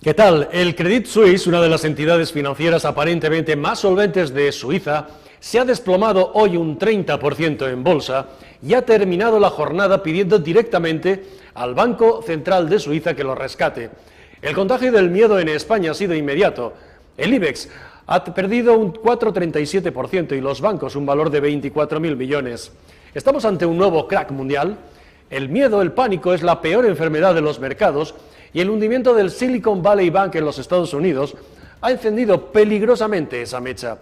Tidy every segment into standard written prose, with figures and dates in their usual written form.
¿Qué tal? El Credit Suisse, una de las entidades financieras aparentemente más solventes de Suiza, se ha desplomado hoy un 30% en bolsa y ha terminado la jornada pidiendo directamente al Banco Central de Suiza que lo rescate. El contagio del miedo en España ha sido inmediato. El IBEX ha perdido un 4,37% y los bancos un valor de 24.000 millones. ¿Estamos ante un nuevo crack mundial? El miedo, el pánico, es la peor enfermedad de los mercados y el hundimiento del Silicon Valley Bank en los Estados Unidos ha encendido peligrosamente esa mecha.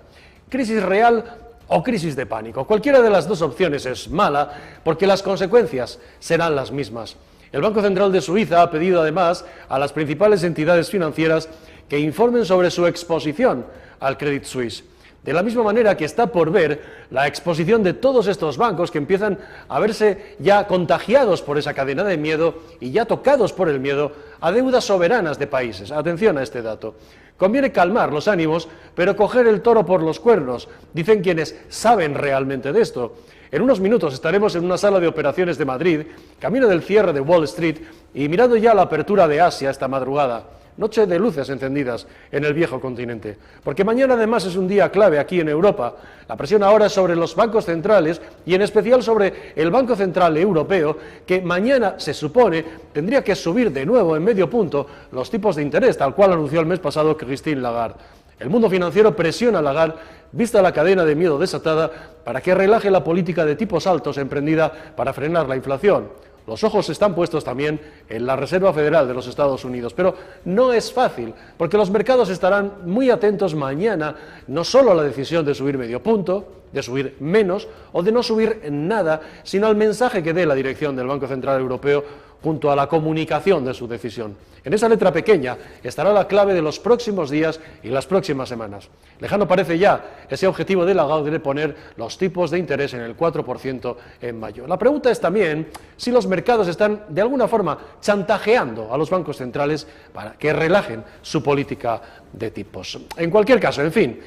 ¿Crisis real o crisis de pánico? Cualquiera de las dos opciones es mala porque las consecuencias serán las mismas. El Banco Central de Suiza ha pedido además a las principales entidades financieras que informen sobre su exposición al Credit Suisse. De la misma manera que está por ver la exposición de todos estos bancos que empiezan a verse ya contagiados por esa cadena de miedo y ya tocados por el miedo a deudas soberanas de países. Atención a este dato. Conviene calmar los ánimos, pero coger el toro por los cuernos, dicen quienes saben realmente de esto. En unos minutos estaremos en una sala de operaciones de Madrid, camino del cierre de Wall Street y mirando ya la apertura de Asia esta madrugada. Noche de luces encendidas en el viejo continente, porque mañana además es un día clave aquí en Europa. La presión ahora es sobre los bancos centrales y en especial sobre el Banco Central Europeo, que mañana se supone tendría que subir de nuevo en medio punto los tipos de interés, tal cual anunció el mes pasado Christine Lagarde. El mundo financiero presiona a Lagarde, vista la cadena de miedo desatada, para que relaje la política de tipos altos emprendida para frenar la inflación. Los ojos están puestos también en la Reserva Federal de los Estados Unidos, pero no es fácil, porque los mercados estarán muy atentos mañana, no solo a la decisión de subir medio punto, de subir menos o de no subir nada, sino al mensaje que dé la dirección del Banco Central Europeo junto a la comunicación de su decisión. En esa letra pequeña estará la clave de los próximos días y las próximas semanas. Lejano parece ya ese objetivo de Lagarde de poner los tipos de interés en el 4% en mayo. La pregunta es también si los mercados están de alguna forma chantajeando a los bancos centrales para que relajen su política de tipos. En cualquier caso, en fin,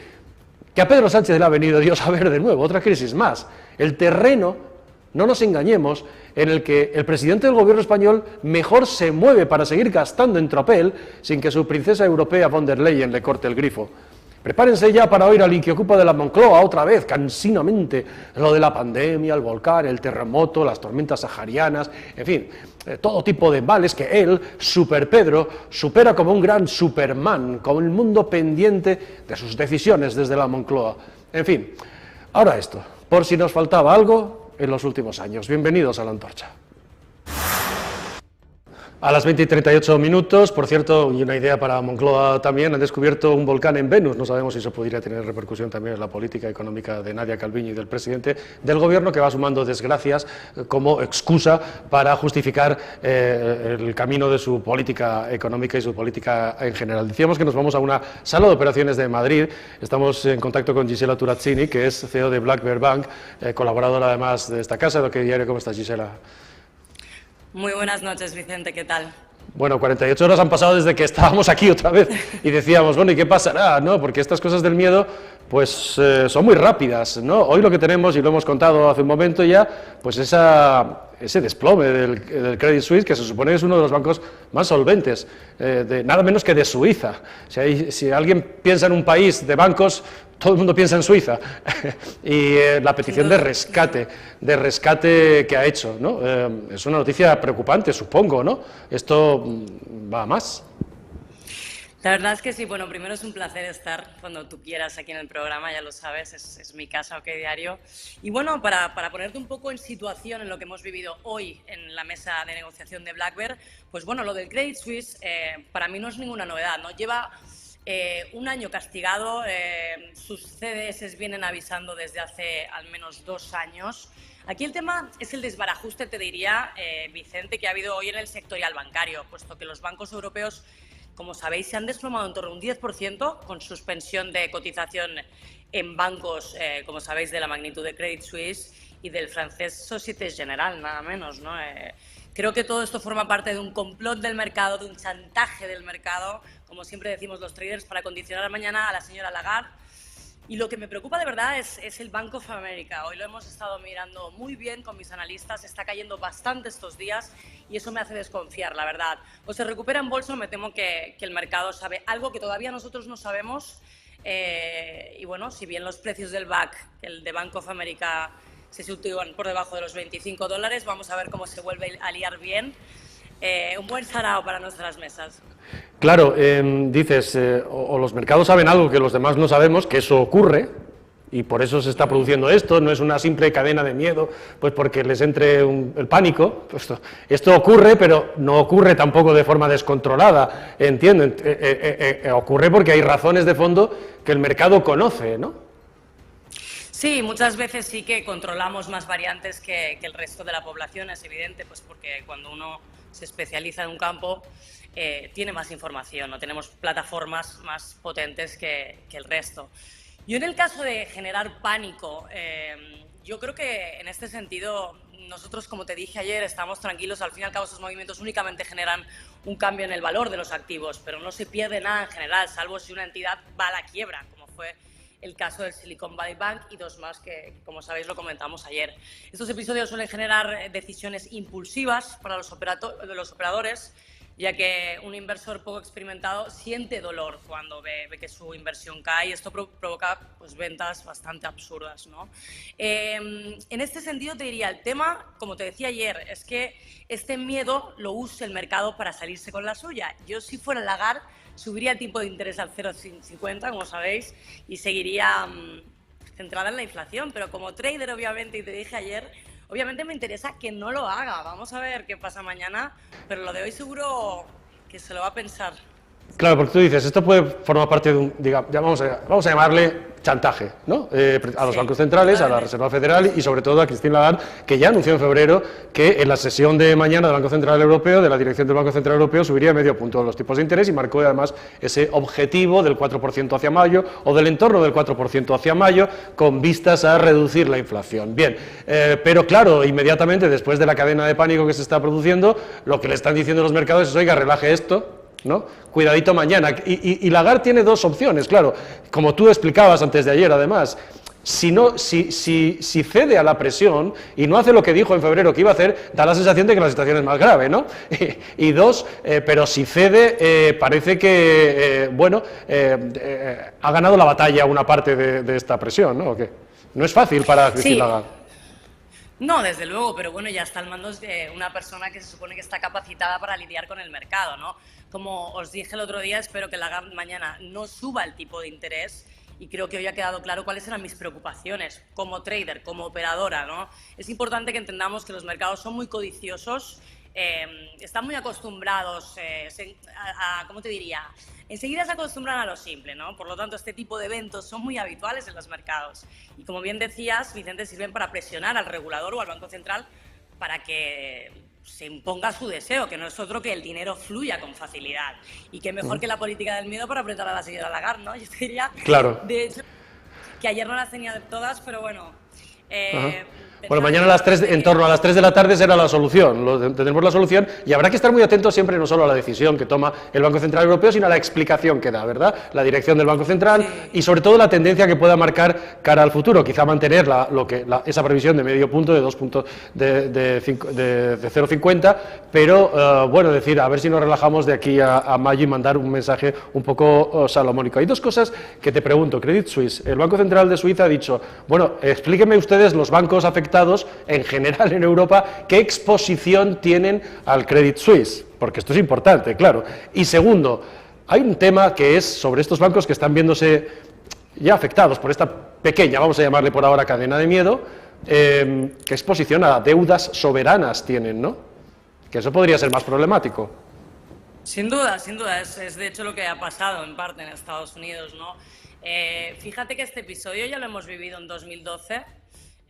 que a Pedro Sánchez le ha venido Dios a ver de nuevo, otra crisis más. El terreno, no nos engañemos, en el que el presidente del gobierno español mejor se mueve para seguir gastando en tropel sin que su princesa europea von der Leyen le corte el grifo. Prepárense ya para oír al inquiocupa de la Moncloa otra vez, cansinamente, lo de la pandemia, el volcán, el terremoto, las tormentas saharianas, en fin, todo tipo de males que él, Super Pedro, supera como un gran Superman, con el mundo pendiente de sus decisiones desde la Moncloa. En fin, ahora esto, por si nos faltaba algo en los últimos años. Bienvenidos a La Antorcha. A las 20:38, por cierto, y una idea para Moncloa también, han descubierto un volcán en Venus. No sabemos si eso podría tener repercusión también en la política económica de Nadia Calviño y del presidente del gobierno, que va sumando desgracias como excusa para justificar el camino de su política económica y su política en general. Decíamos que nos vamos a una sala de operaciones de Madrid. Estamos en contacto con Gisela Turazzini, que es CEO de Black Bear Bank, colaboradora además de esta casa. ¿De qué diario? ¿Cómo estás, Gisela? Muy buenas noches, Vicente, ¿qué tal? Bueno, 48 horas han pasado desde que estábamos aquí otra vez y decíamos, bueno, ¿y qué pasará? ¿No? Porque estas cosas del miedo pues son muy rápidas, ¿no? Hoy lo que tenemos, y lo hemos contado hace un momento ya, pues ese desplome del Credit Suisse, que se supone que es uno de los bancos más solventes, nada menos que de Suiza. Si alguien piensa en un país de bancos, todo el mundo piensa en Suiza. Y la petición de rescate que ha hecho, ¿no? Es una noticia preocupante, supongo, ¿no? Esto va a más. La verdad es que sí. Bueno, primero es un placer estar cuando tú quieras aquí en el programa, ya lo sabes, es mi casa, OK Diario. Y bueno, para ponerte un poco en situación en lo que hemos vivido hoy en la mesa de negociación de Black Bear, pues bueno, lo del Credit Suisse para mí no es ninguna novedad, ¿no? Lleva un año castigado, sus CDS vienen avisando desde hace al menos 2 años. Aquí el tema es el desbarajuste, te diría, Vicente, que ha habido hoy en el sectorial bancario, puesto que los bancos europeos, como sabéis, se han desplomado en torno a un 10% con suspensión de cotización en bancos, como sabéis, de la magnitud de Credit Suisse y del francés Société Générale, nada menos, ¿no? Creo que todo esto forma parte de un complot del mercado, de un chantaje del mercado, como siempre decimos los traders, para condicionar mañana a la señora Lagarde Y lo que me preocupa de verdad es el Bank of America. Hoy lo hemos estado mirando muy bien con mis analistas, está cayendo bastante estos días y eso me hace desconfiar, la verdad. O se recupera en bolsa o me temo que el mercado sabe algo que todavía nosotros no sabemos. Y bueno, si bien los precios del BAC, el de Bank of America, se sitúan por debajo de los $25, vamos a ver cómo se vuelve a liar bien. Un buen sarao para nuestras mesas. Claro, dices, o los mercados saben algo que los demás no sabemos, que eso ocurre, y por eso se está produciendo esto, no es una simple cadena de miedo, pues porque les entre el pánico. Pues esto ocurre, pero no ocurre tampoco de forma descontrolada, ¿entienden? Ocurre porque hay razones de fondo que el mercado conoce, ¿no? Sí, muchas veces sí que controlamos más variantes que el resto de la población, es evidente, pues porque cuando uno se especializa en un campo tiene más información, no tenemos plataformas más potentes que el resto. Yo en el caso de generar pánico, yo creo que en este sentido nosotros, como te dije ayer, estamos tranquilos. Al fin y al cabo, esos movimientos únicamente generan un cambio en el valor de los activos, pero no se pierde nada en general, salvo si una entidad va a la quiebra, como fue el caso del Silicon Valley Bank y dos más que, como sabéis, lo comentamos ayer. Estos episodios suelen generar decisiones impulsivas para los operadores, ya que un inversor poco experimentado siente dolor cuando ve que su inversión cae y esto provoca pues, ventas bastante absurdas, ¿no? En este sentido te diría, el tema, como te decía ayer, es que este miedo lo use el mercado para salirse con la suya. Yo, si fuera Lagarde, subiría el tipo de interés al 0,50, como sabéis, y seguiría centrada en la inflación, pero como trader, obviamente, y te dije ayer, obviamente me interesa que no lo haga. Vamos a ver qué pasa mañana, pero lo de hoy seguro que se lo va a pensar. Claro, porque tú dices, esto puede formar parte de un, digamos, vamos a llamarle chantaje, ¿no? A los bancos centrales, a la Reserva Federal y sobre todo a Christine Lagarde, que ya anunció en febrero que en la sesión de mañana del Banco Central Europeo, de la dirección del Banco Central Europeo, subiría medio punto los tipos de interés y marcó además ese objetivo del 4% hacia mayo o del entorno del 4% hacia mayo con vistas a reducir la inflación. Bien, pero claro, inmediatamente después de la cadena de pánico que se está produciendo, lo que le están diciendo los mercados es, oiga, relaje esto, ¿no? Cuidadito mañana. Y Lagarde tiene dos opciones, claro, como tú explicabas antes de ayer, además. Si cede a la presión y no hace lo que dijo en febrero que iba a hacer, da la sensación de que la situación es más grave, ¿no? Y dos, pero si cede, parece que, ha ganado la batalla una parte de esta presión, ¿no? ¿O qué? No es fácil para Christine Lagarde. No, desde luego, pero bueno, ya está al mando de una persona que se supone que está capacitada para lidiar con el mercado, ¿no? Como os dije el otro día, espero que Lagarde mañana no suba el tipo de interés y creo que hoy ha quedado claro cuáles eran mis preocupaciones como trader, como operadora, ¿no? Es importante que entendamos que los mercados son muy codiciosos, están muy acostumbrados ¿cómo te diría? Enseguida se acostumbran a lo simple, ¿no? Por lo tanto, este tipo de eventos son muy habituales en los mercados. Y como bien decías, Vicente, sirven para presionar al regulador o al Banco Central para que se imponga su deseo, que no es otro que el dinero fluya con facilidad. Y qué mejor que la política del miedo para apretar a la señora Lagarde, ¿no? Yo te diría, claro, de hecho, que ayer no las tenía de todas, pero bueno... Bueno, mañana a las 3, en torno a las 3 de la tarde será la solución, tendremos la solución y habrá que estar muy atentos siempre no solo a la decisión que toma el Banco Central Europeo, sino a la explicación que da, ¿verdad? La dirección del Banco Central y sobre todo la tendencia que pueda marcar cara al futuro, quizá mantener esa previsión de medio punto, de 2 puntos, de 0,50, pero bueno, decir, a ver si nos relajamos de aquí a mayo y mandar un mensaje un poco salomónico. Hay dos cosas que te pregunto. Credit Suisse, el Banco Central de Suiza ha dicho, bueno, explíquenme ustedes los bancos afectados en general en Europa, ¿qué exposición tienen al Credit Suisse? Porque esto es importante, claro. Y segundo, hay un tema que es sobre estos bancos que están viéndose ya afectados por esta pequeña, vamos a llamarle por ahora cadena de miedo, ¿qué exposición a deudas soberanas tienen, no? Que eso podría ser más problemático. Sin duda, es de hecho lo que ha pasado en parte en Estados Unidos, ¿no? Fíjate que este episodio ya lo hemos vivido en 2012,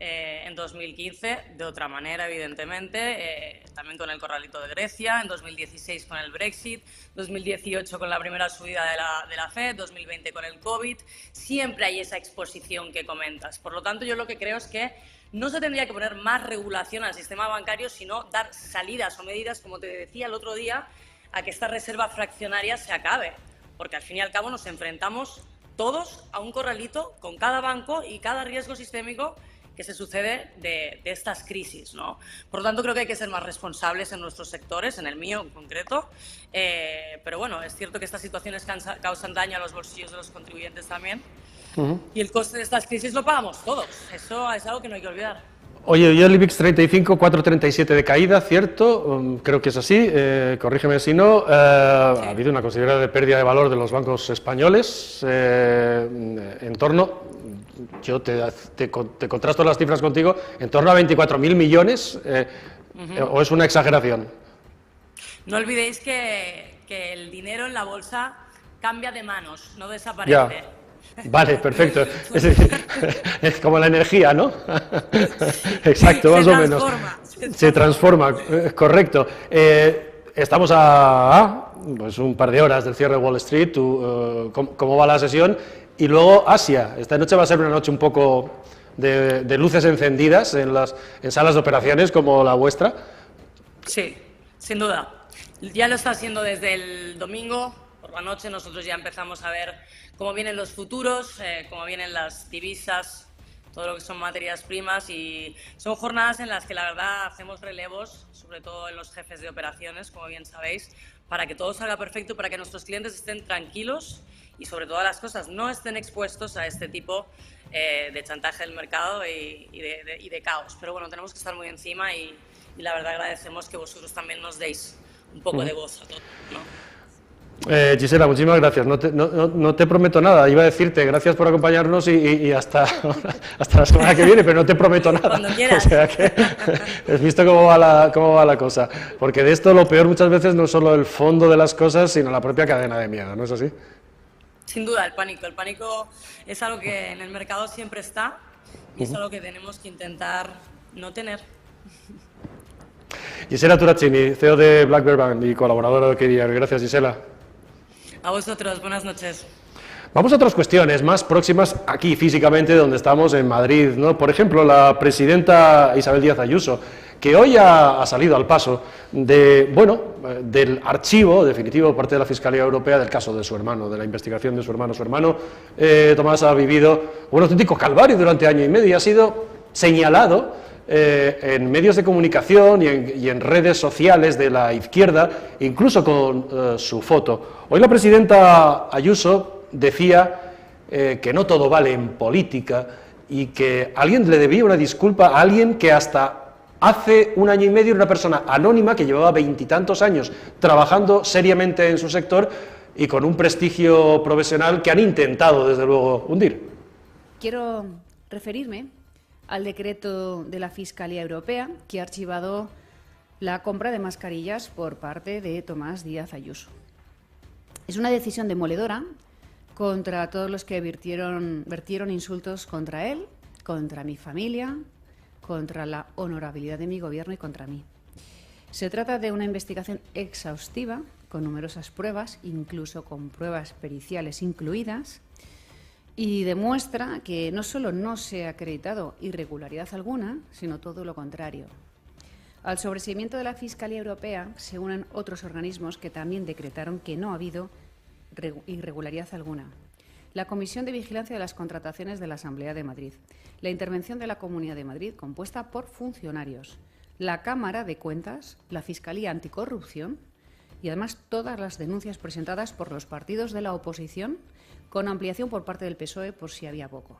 en 2015, de otra manera, evidentemente, también con el corralito de Grecia, en 2016 con el Brexit, 2018 con la primera subida de la Fed, 2020 con el COVID. Siempre hay esa exposición que comentas. Por lo tanto, yo lo que creo es que no se tendría que poner más regulación al sistema bancario, sino dar salidas o medidas, como te decía el otro día, a que esta reserva fraccionaria se acabe. Porque al fin y al cabo nos enfrentamos todos a un corralito con cada banco y cada riesgo sistémico que se sucede de estas crisis, ¿no? Por lo tanto, creo que hay que ser más responsables en nuestros sectores, en el mío en concreto, pero bueno, es cierto que estas situaciones causan daño a los bolsillos de los contribuyentes también, y el coste de estas crisis lo pagamos todos, eso es algo que no hay que olvidar. Oye, yo el IBEX 35, 4,37 de caída, ¿cierto? Creo que es así, corrígeme si no. Sí. Ha habido una considerable pérdida de valor de los bancos españoles, en torno, yo te contrasto las cifras contigo, en torno a 24.000 millones, ¿o es una exageración? No olvidéis que el dinero en la bolsa cambia de manos, no desaparece. Ya. Vale, perfecto. Es decir, es como la energía, ¿no? Exacto, más o menos. Se transforma, correcto. Estamos a pues un par de horas del cierre de Wall Street. ¿Cómo va la sesión? Y luego Asia. Esta noche va a ser una noche un poco de luces encendidas en salas de operaciones como la vuestra. Sí, sin duda. Ya lo está haciendo desde el domingo. Por la noche nosotros ya empezamos a ver cómo vienen los futuros, cómo vienen las divisas, todo lo que son materias primas, y son jornadas en las que la verdad hacemos relevos, sobre todo en los jefes de operaciones, como bien sabéis, para que todo salga perfecto, para que nuestros clientes estén tranquilos y sobre todas las cosas no estén expuestos a este tipo de chantaje del mercado y de caos. Pero bueno, tenemos que estar muy encima y la verdad agradecemos que vosotros también nos deis un poco de voz a todo, ¿no? Gisela, muchísimas gracias. No te prometo nada. Iba a decirte gracias por acompañarnos y hasta la semana que viene, pero no te prometo nada. Cuando quieras. O sea que has visto cómo va la cosa. Porque de esto lo peor muchas veces no es solo el fondo de las cosas, sino la propia cadena de miedo, ¿no es así? Sin duda, el pánico. El pánico es algo que en el mercado siempre está y es algo que tenemos que intentar no tener. Gisela Turaccini, CEO de Black Bear Bank y colaboradora de KDR. Gracias, Gisela. A vosotros, buenas noches. Vamos a otras cuestiones más próximas aquí físicamente donde estamos en Madrid, ¿no? Por ejemplo, la presidenta Isabel Díaz Ayuso, que hoy ha salido al paso del archivo definitivo por parte de la Fiscalía Europea del caso de su hermano, de la investigación de su hermano. Su hermano Tomás ha vivido un auténtico calvario durante año y medio y ha sido señalado en medios de comunicación y en redes sociales de la izquierda, incluso con su foto. Hoy la presidenta Ayuso decía que no todo vale en política y que alguien le debía una disculpa a alguien que hasta hace un año y medio era una persona anónima que llevaba 20 y tantos años trabajando seriamente en su sector y con un prestigio profesional que han intentado, desde luego, hundir. Quiero referirme al decreto de la Fiscalía Europea que ha archivado la compra de mascarillas por parte de Tomás Díaz Ayuso. Es una decisión demoledora contra todos los que vertieron insultos contra él, contra mi familia, contra la honorabilidad de mi gobierno y contra mí. Se trata de una investigación exhaustiva, con numerosas pruebas, incluso con pruebas periciales incluidas, y demuestra que no solo no se ha acreditado irregularidad alguna, sino todo lo contrario. Al sobreseimiento de la Fiscalía Europea se unen otros organismos que también decretaron que no ha habido irregularidad alguna. La Comisión de Vigilancia de las Contrataciones de la Asamblea de Madrid, la Intervención de la Comunidad de Madrid, compuesta por funcionarios, la Cámara de Cuentas, la Fiscalía Anticorrupción y además todas las denuncias presentadas por los partidos de la oposición, con ampliación por parte del PSOE por si había poco.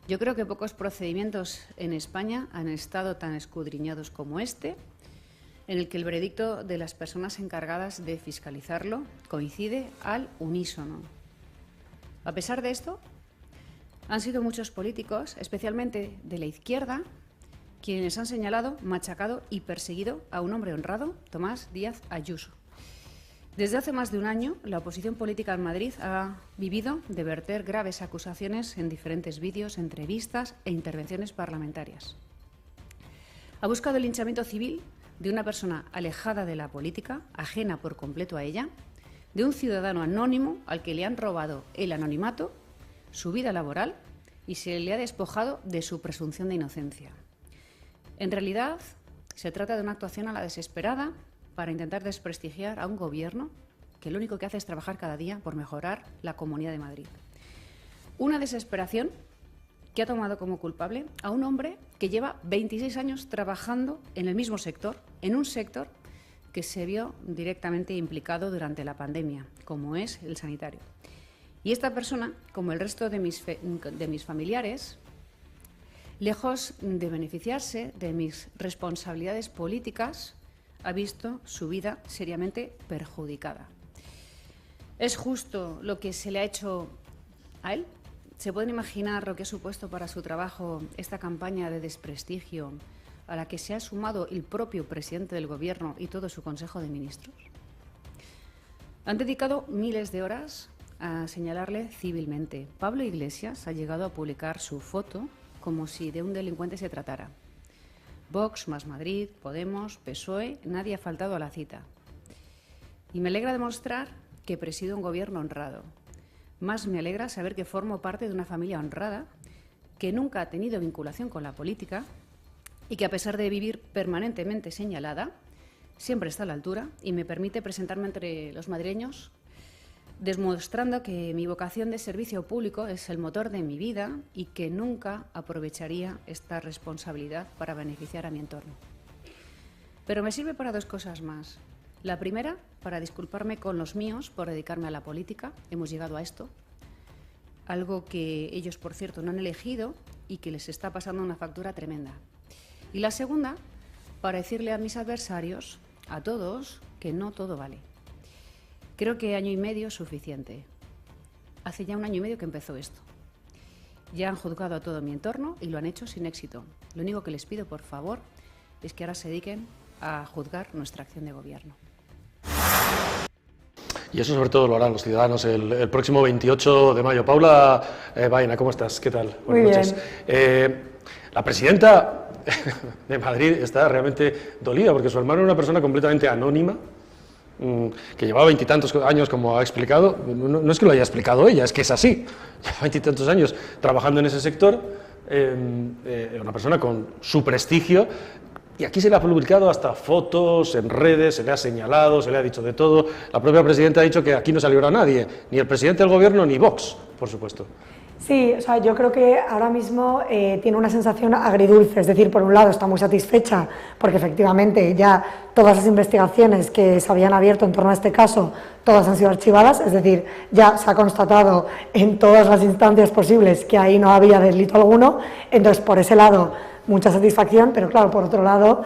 Yo creo que pocos procedimientos en España han estado tan escudriñados como este, en el que el veredicto de las personas encargadas de fiscalizarlo coincide al unísono. A pesar de esto, han sido muchos políticos, especialmente de la izquierda, quienes han señalado, machacado y perseguido a un hombre honrado, Tomás Díaz Ayuso. Desde hace más de un año, la oposición política en Madrid ha vivido de verter graves acusaciones en diferentes vídeos, entrevistas e intervenciones parlamentarias. Ha buscado el linchamiento civil de una persona alejada de la política, ajena por completo a ella, de un ciudadano anónimo al que le han robado el anonimato, su vida laboral y se le ha despojado de su presunción de inocencia. En realidad, se trata de una actuación a la desesperada para intentar desprestigiar a un gobierno que lo único que hace es trabajar cada día por mejorar la Comunidad de Madrid. Una desesperación que ha tomado como culpable a un hombre que lleva 26 años trabajando en el mismo sector, en un sector que se vio directamente implicado durante la pandemia, como es el sanitario. Y esta persona, como el resto de mis familiares, lejos de beneficiarse de mis responsabilidades políticas, ha visto su vida seriamente perjudicada. ¿Es justo lo que se le ha hecho a él? ¿Se pueden imaginar lo que ha supuesto para su trabajo esta campaña de desprestigio a la que se ha sumado el propio presidente del Gobierno y todo su Consejo de Ministros? Han dedicado miles de horas a señalarle civilmente. Pablo Iglesias ha llegado a publicar su foto como si de un delincuente se tratara. Vox, Más Madrid, Podemos, PSOE, nadie ha faltado a la cita. Y me alegra demostrar que presido un gobierno honrado. Más me alegra saber que formo parte de una familia honrada, que nunca ha tenido vinculación con la política y que, a pesar de vivir permanentemente señalada, siempre está a la altura y me permite presentarme entre los madrileños, demostrando que mi vocación de servicio público es el motor de mi vida y que nunca aprovecharía esta responsabilidad para beneficiar a mi entorno. Pero me sirve para dos cosas más. La primera, para disculparme con los míos por dedicarme a la política. Hemos llegado a esto, algo que ellos, por cierto, no han elegido y que les está pasando una factura tremenda. Y la segunda, para decirle a mis adversarios, a todos, que no todo vale. Creo que año y medio es suficiente. Hace ya un año y medio que empezó esto. Ya han juzgado a todo mi entorno y lo han hecho sin éxito. Lo único que les pido, por favor, es que ahora se dediquen a juzgar nuestra acción de gobierno. Y eso sobre todo lo harán los ciudadanos el próximo 28 de mayo. Paula Baena, ¿cómo estás? ¿Qué tal? Buenas noches. La presidenta de Madrid está realmente dolida porque su hermano era una persona completamente anónima, que llevaba 20 y tantos años, como ha explicado. No es que lo haya explicado ella, es que es así. Lleva 20 y tantos años trabajando en ese sector, una persona con su prestigio. Y aquí se le ha publicado hasta fotos en redes, se le ha señalado, se le ha dicho de todo. La propia presidenta ha dicho que aquí no se libró a nadie, ni el presidente del gobierno ni Vox, por supuesto. Sí, o sea, yo creo que ahora mismo tiene una sensación agridulce, es decir, por un lado está muy satisfecha porque efectivamente ya todas las investigaciones que se habían abierto en torno a este caso, todas han sido archivadas, es decir, ya se ha constatado en todas las instancias posibles que ahí no había delito alguno, entonces por ese lado mucha satisfacción, pero claro, por otro lado,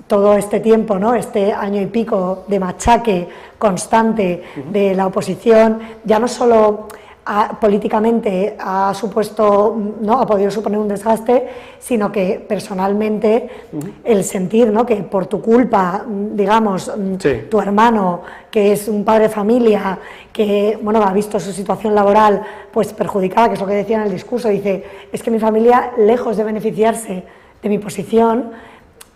todo este tiempo, ¿no? Este año y pico de machaque constante de la oposición, ya no solo políticamente ha supuesto, ¿no? Ha podido suponer un desgaste, sino que personalmente el sentir, ¿no? Que por tu culpa, digamos, sí, tu hermano, que es un padre de familia, que bueno, ha visto su situación laboral pues perjudicada, que es lo que decía en el discurso, dice, es que mi familia, lejos de beneficiarse de mi posición,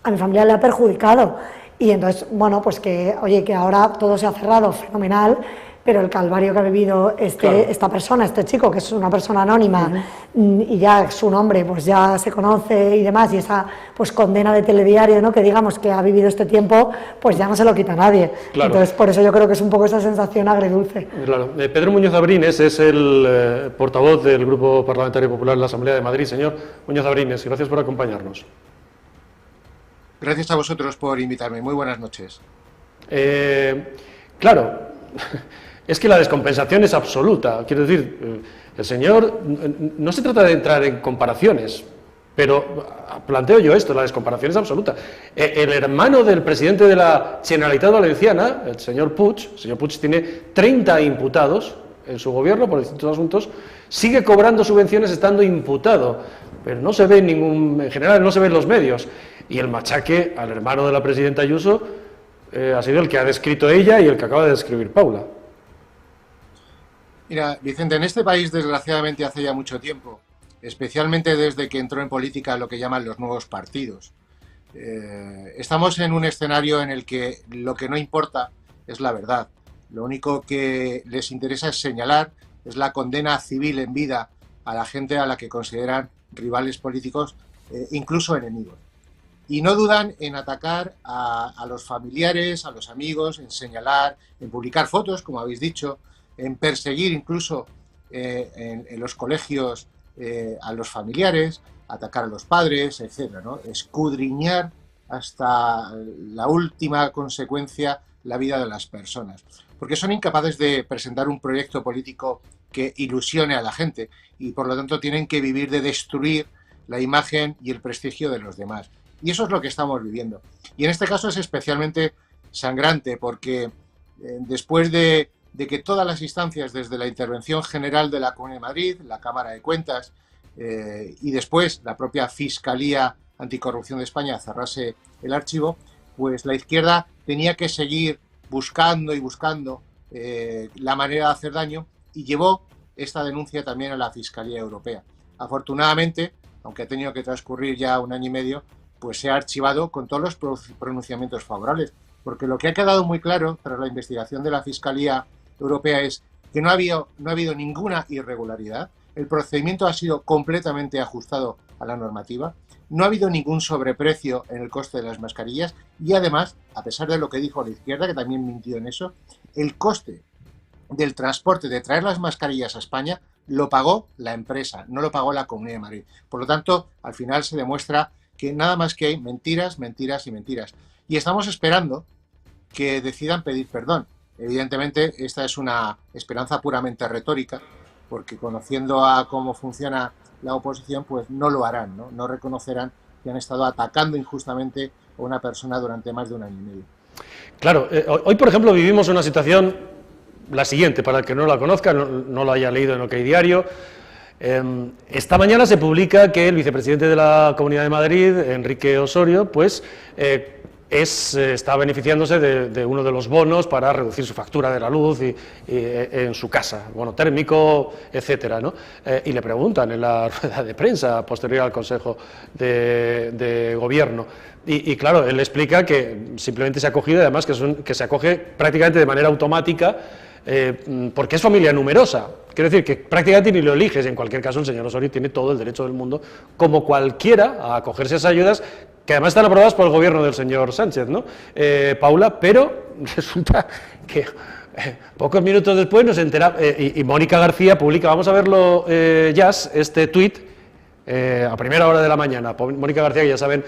a mi familia le ha perjudicado. Y entonces, bueno, pues que, oye, que ahora todo se ha cerrado, fenomenal, pero el calvario que ha vivido esta persona, este chico, que es una persona anónima, y ya su nombre pues ya se conoce y demás, y esa pues condena de telediario, ¿no? Que digamos que ha vivido este tiempo, pues ya no se lo quita nadie. Claro. Entonces, por eso yo creo que es un poco esa sensación agridulce. Claro. Pedro Muñoz Abrines es el portavoz del Grupo Parlamentario Popular en la Asamblea de Madrid. Señor Muñoz Abrines, gracias por acompañarnos. Gracias a vosotros por invitarme. Muy buenas noches. Claro. Es que la descompensación es absoluta. Quiero decir, el señor, no se trata de entrar en comparaciones, pero planteo yo esto, la descomparación es absoluta. El hermano del presidente de la Generalitat Valenciana, el señor Puig tiene 30 imputados en su gobierno por distintos asuntos, sigue cobrando subvenciones estando imputado, pero no se ve en general no se ve en los medios. Y el machaque al hermano de la presidenta Ayuso ha sido el que ha descrito ella y el que acaba de describir Paula. Mira, Vicente, en este país, desgraciadamente, hace ya mucho tiempo, especialmente desde que entró en política lo que llaman los nuevos partidos, estamos en un escenario en el que lo que no importa es la verdad. Lo único que les interesa es señalar, es la condena civil en vida a la gente a la que consideran rivales políticos, incluso enemigos. y no dudan en atacar a los familiares, a los amigos, en señalar, en publicar fotos, como habéis dicho, en perseguir incluso en los colegios a los familiares, atacar a los padres, etcétera, ¿no? Escudriñar hasta la última consecuencia la vida de las personas, porque son incapaces de presentar un proyecto político que ilusione a la gente y por lo tanto tienen que vivir de destruir la imagen y el prestigio de los demás. Y eso es lo que estamos viviendo. Y en este caso es especialmente sangrante porque después de que todas las instancias, desde la intervención general de la Comunidad de Madrid, la Cámara de Cuentas y después la propia Fiscalía Anticorrupción de España cerrase el archivo, pues la izquierda tenía que seguir buscando y buscando la manera de hacer daño y llevó esta denuncia también a la Fiscalía Europea. Afortunadamente, aunque ha tenido que transcurrir ya 1 año y medio, pues se ha archivado con todos los pronunciamientos favorables, porque lo que ha quedado muy claro tras la investigación de la Fiscalía Europea es que no ha habido ninguna irregularidad, el procedimiento ha sido completamente ajustado a la normativa, no ha habido ningún sobreprecio en el coste de las mascarillas y además, a pesar de lo que dijo la izquierda, que también mintió en eso, el coste del transporte de traer las mascarillas a España lo pagó la empresa, no lo pagó la Comunidad de Madrid. Por lo tanto, al final se demuestra que nada más que hay mentiras, mentiras y mentiras. Y estamos esperando que decidan pedir perdón. Evidentemente, esta es una esperanza puramente retórica, porque conociendo a cómo funciona la oposición, pues no lo harán, ¿no? No reconocerán que han estado atacando injustamente a una persona durante más de 1 año y medio. Claro, hoy, por ejemplo, vivimos una situación, la siguiente, para el que no la conozca, no lo haya leído en OK Diario. Esta mañana se publica que el vicepresidente de la Comunidad de Madrid, Enrique Osorio, pues está beneficiándose de uno de los bonos para reducir su factura de la luz y en su casa, bono térmico, etcétera, ¿no? Y le preguntan en la rueda de prensa posterior al Consejo de Gobierno. Y claro, él explica que simplemente se ha acogido, además que se acoge prácticamente de manera automática, porque es familia numerosa. Quiero decir que prácticamente ni lo eliges. En cualquier caso, el señor Osorio tiene todo el derecho del mundo, como cualquiera, a acogerse a esas ayudas, que además están aprobadas por el gobierno del señor Sánchez, ¿no? Paula, pero resulta que pocos minutos después nos enteramos, y Mónica García publica, vamos a verlo, Jazz, este tuit, a primera hora de la mañana. Mónica García, que ya saben,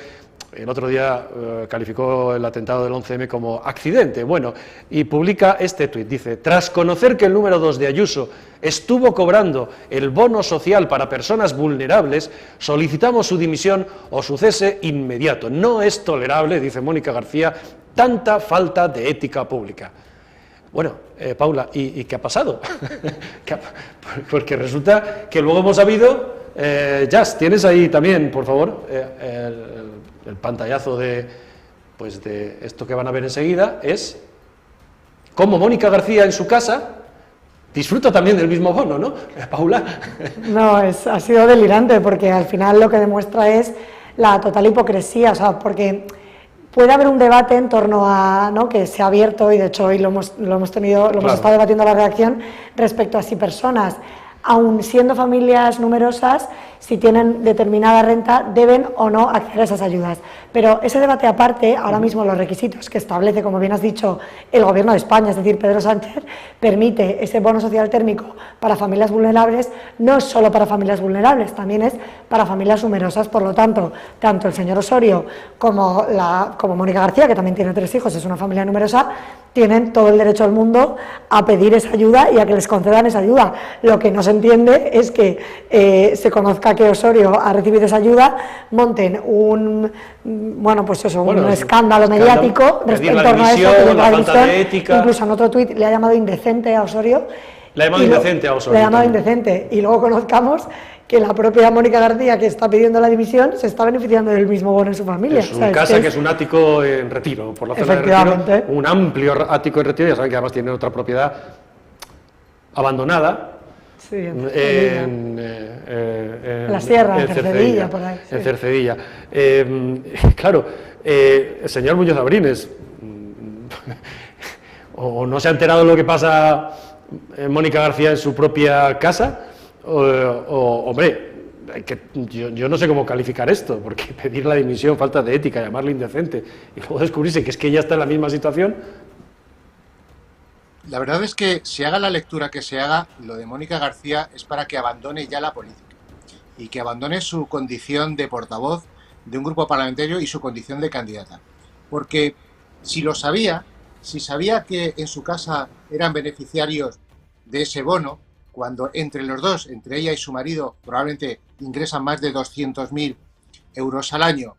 el otro día calificó el atentado del 11M como accidente. Bueno, y publica este tuit, dice: tras conocer que el número 2 de Ayuso estuvo cobrando el bono social para personas vulnerables, solicitamos su dimisión o su cese inmediato. No es tolerable, dice Mónica García, tanta falta de ética pública. Bueno, Paula, ¿y qué ha pasado? Porque resulta que luego hemos sabido, Jazz, tienes ahí también, por favor, el pantallazo de esto que van a ver enseguida, es cómo Mónica García en su casa disfruta también del mismo bono, ¿no, Paula? No, ha sido delirante, porque al final lo que demuestra es la total hipocresía, o sea, porque puede haber un debate en torno a, ¿no?, que se ha abierto, y de hecho hoy lo hemos estado debatiendo la redacción, respecto a si personas, aun siendo familias numerosas, si tienen determinada renta, deben o no acceder a esas ayudas. Pero ese debate aparte, ahora mismo los requisitos que establece, como bien has dicho, el Gobierno de España, es decir, Pedro Sánchez, permite ese bono social térmico para familias vulnerables, no es solo para familias vulnerables, también es para familias numerosas. Por lo tanto, tanto el señor Osorio como Mónica García, que también tiene 3 hijos, es una familia numerosa, tienen todo el derecho del mundo a pedir esa ayuda y a que les concedan esa ayuda. Lo que no se entiende es que se conozca que Osorio ha recibido esa ayuda, monten un escándalo mediático en torno a eso, la falta de ética. Incluso en otro tuit le ha llamado indecente a Osorio. Le ha llamado indecente a Osorio. Le ha llamado indecente, y luego conozcamos que la propia Mónica García, que está pidiendo la dimisión, se está beneficiando del mismo bono en su familia. Es una casa que es un ático en Retiro, por la zona de Retiro, un amplio ático en Retiro, ya saben que además tiene otra propiedad abandonada. Sí, en la sierra, en Cercedilla, por ahí. Sí. En Cercedilla. Claro, el señor Muñoz Abrines, o no se ha enterado de lo que pasa Mónica García en su propia casa, hombre, yo no sé cómo calificar esto, porque pedir la dimisión, falta de ética, llamarle indecente, y luego descubrirse que es que ella está en la misma situación. La verdad es que se haga la lectura que se haga, lo de Mónica García es para que abandone ya la política y que abandone su condición de portavoz de un grupo parlamentario y su condición de candidata. Porque si lo sabía, si sabía que en su casa eran beneficiarios de ese bono, cuando entre los dos, entre ella y su marido, probablemente ingresan más de 200.000 euros al año,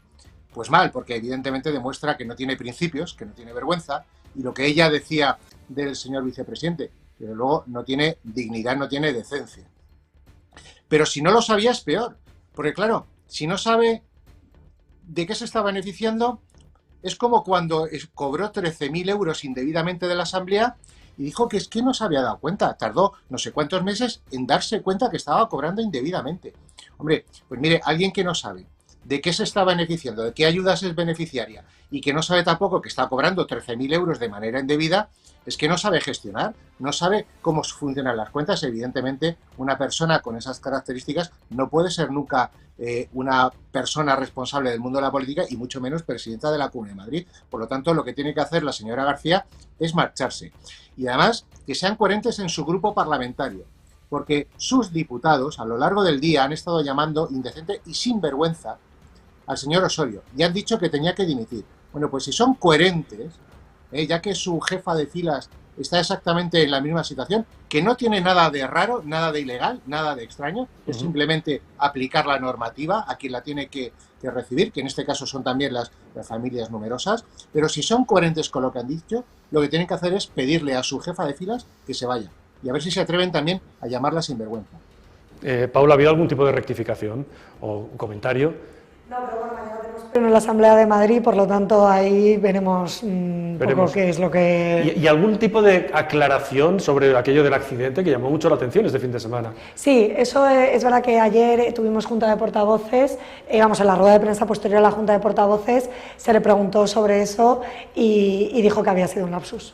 pues mal, porque evidentemente demuestra que no tiene principios, que no tiene vergüenza, y lo que ella decía del señor vicepresidente, pero luego no tiene dignidad, no tiene decencia. Pero si no lo sabía es peor, porque claro, si no sabe de qué se está beneficiando, es como cuando cobró 13.000 euros indebidamente de la Asamblea y dijo que es que no se había dado cuenta, tardó no sé cuántos meses en darse cuenta que estaba cobrando indebidamente. Hombre, pues mire, alguien que no sabe de qué se está beneficiando, de qué ayudas es beneficiaria y que no sabe tampoco que está cobrando 13.000 euros de manera indebida, es que no sabe gestionar, no sabe cómo funcionan las cuentas. Evidentemente, una persona con esas características no puede ser nunca una persona responsable del mundo de la política y mucho menos presidenta de la Comunidad de Madrid. Por lo tanto, lo que tiene que hacer la señora García es marcharse. Y además, que sean coherentes en su grupo parlamentario, porque sus diputados a lo largo del día han estado llamando indecente y sin vergüenza al señor Osorio y han dicho que tenía que dimitir. Bueno, pues si son coherentes, ya que su jefa de filas está exactamente en la misma situación, que no tiene nada de raro, nada de ilegal, nada de extraño, es simplemente aplicar la normativa a quien la tiene que recibir, que en este caso son también las familias numerosas, pero si son coherentes con lo que han dicho, lo que tienen que hacer es pedirle a su jefa de filas que se vaya, y a ver si se atreven también a llamarla sinvergüenza. Paula, ¿ha habido algún tipo de rectificación o un comentario? No, pero bueno, mañana tenemos pleno en la Asamblea de Madrid, por lo tanto ahí veremos poco qué es lo que... ¿Y algún tipo de aclaración sobre aquello del accidente que llamó mucho la atención este fin de semana? Sí, eso es verdad que ayer tuvimos junta de portavoces, en la rueda de prensa posterior a la junta de portavoces se le preguntó sobre eso y dijo que había sido un lapsus.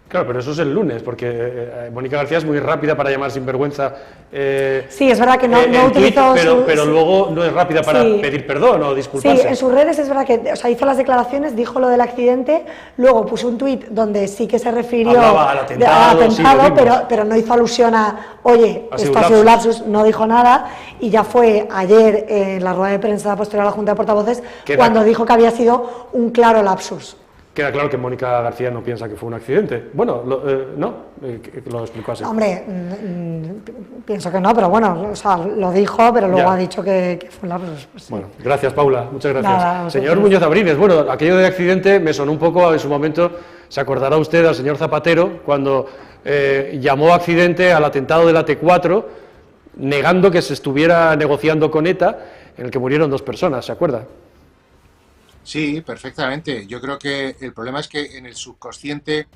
Claro, pero eso es el lunes, porque Mónica García es muy rápida para llamar sinvergüenza. Sí, es verdad que no utilizó... Pero luego no es rápida para pedir perdón o disculparse. Sí, en sus redes es verdad que hizo las declaraciones, dijo lo del accidente, luego puso un tuit donde sí que se refirió al atentado, pero no hizo alusión a, oye, esto ha sido un lapsus, no dijo nada, y ya fue ayer en la rueda de prensa posterior a la junta de portavoces cuando dijo que había sido un claro lapsus. Queda claro que Mónica García no piensa que fue un accidente. Bueno, lo explicó así. Hombre, pienso que no, pero bueno, lo dijo, pero luego ha dicho que fue un lapsus. Pues sí. Bueno, gracias, Paula, muchas gracias. Nada, señor Muñoz Abrines, bueno, aquello de accidente me sonó un poco, en su momento, se acordará usted al señor Zapatero, cuando llamó accidente al atentado de la T4, negando que se estuviera negociando con ETA, en el que murieron 2 personas, ¿se acuerda? Sí, perfectamente. Yo creo que el problema es que en el subconsciente,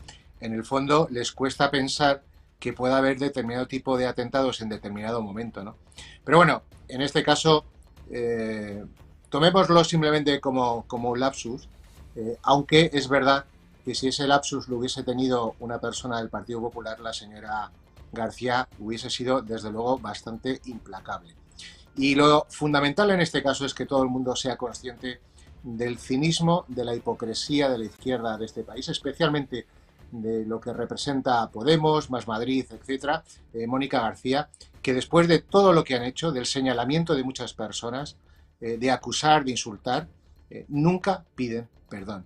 en el fondo, les cuesta pensar que pueda haber determinado tipo de atentados en determinado momento, ¿no? Pero bueno, en este caso, tomémoslo simplemente como un lapsus, aunque es verdad que si ese lapsus lo hubiese tenido una persona del Partido Popular, la señora García hubiese sido, desde luego, bastante implacable. Y lo fundamental en este caso es que todo el mundo sea consciente del cinismo, de la hipocresía de la izquierda de este país, especialmente de lo que representa Podemos, Más Madrid, etcétera, Mónica García, que después de todo lo que han hecho, del señalamiento de muchas personas, de acusar, de insultar, nunca piden perdón.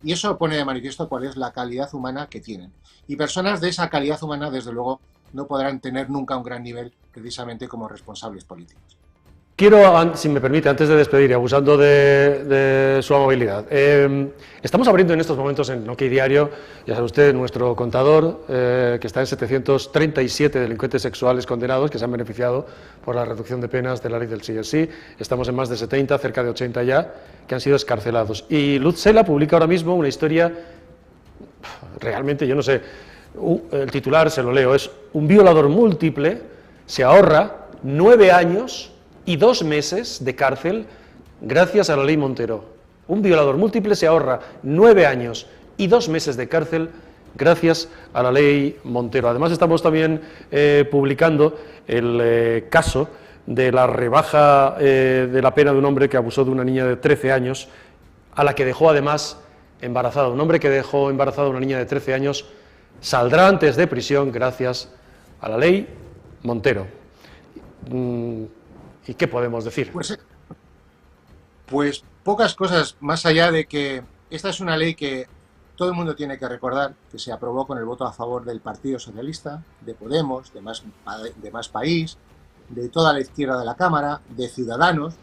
Y eso pone de manifiesto cuál es la calidad humana que tienen. Y personas de esa calidad humana, desde luego, no podrán tener nunca un gran nivel, precisamente como responsables políticos. Quiero, si me permite, antes de despedir, abusando de su amabilidad, estamos abriendo en estos momentos en OK Diario, ya sabe usted, nuestro contador, que está en 737 delincuentes sexuales condenados que se han beneficiado por la reducción de penas de la ley del sí es sí. Estamos en más de 70, cerca de 80 ya, que han sido excarcelados. Y Luz Sela publica ahora mismo una historia, realmente, yo no sé, el titular, se lo leo, es: un violador múltiple se ahorra 9 años y 2 meses de cárcel gracias a la ley Montero. Un violador múltiple se ahorra 9 años y 2 meses de cárcel gracias a la ley Montero. Además estamos también publicando el caso de la rebaja de la pena de un hombre que abusó de una niña de 13 años, a la que dejó además embarazada. Un hombre que dejó embarazada a una niña de 13 años saldrá antes de prisión gracias a la ley Montero. ¿Y qué podemos decir? Pues pocas cosas, más allá de que esta es una ley que todo el mundo tiene que recordar, que se aprobó con el voto a favor del Partido Socialista, de Podemos, de Más País, de toda la izquierda de la Cámara, de Ciudadanos,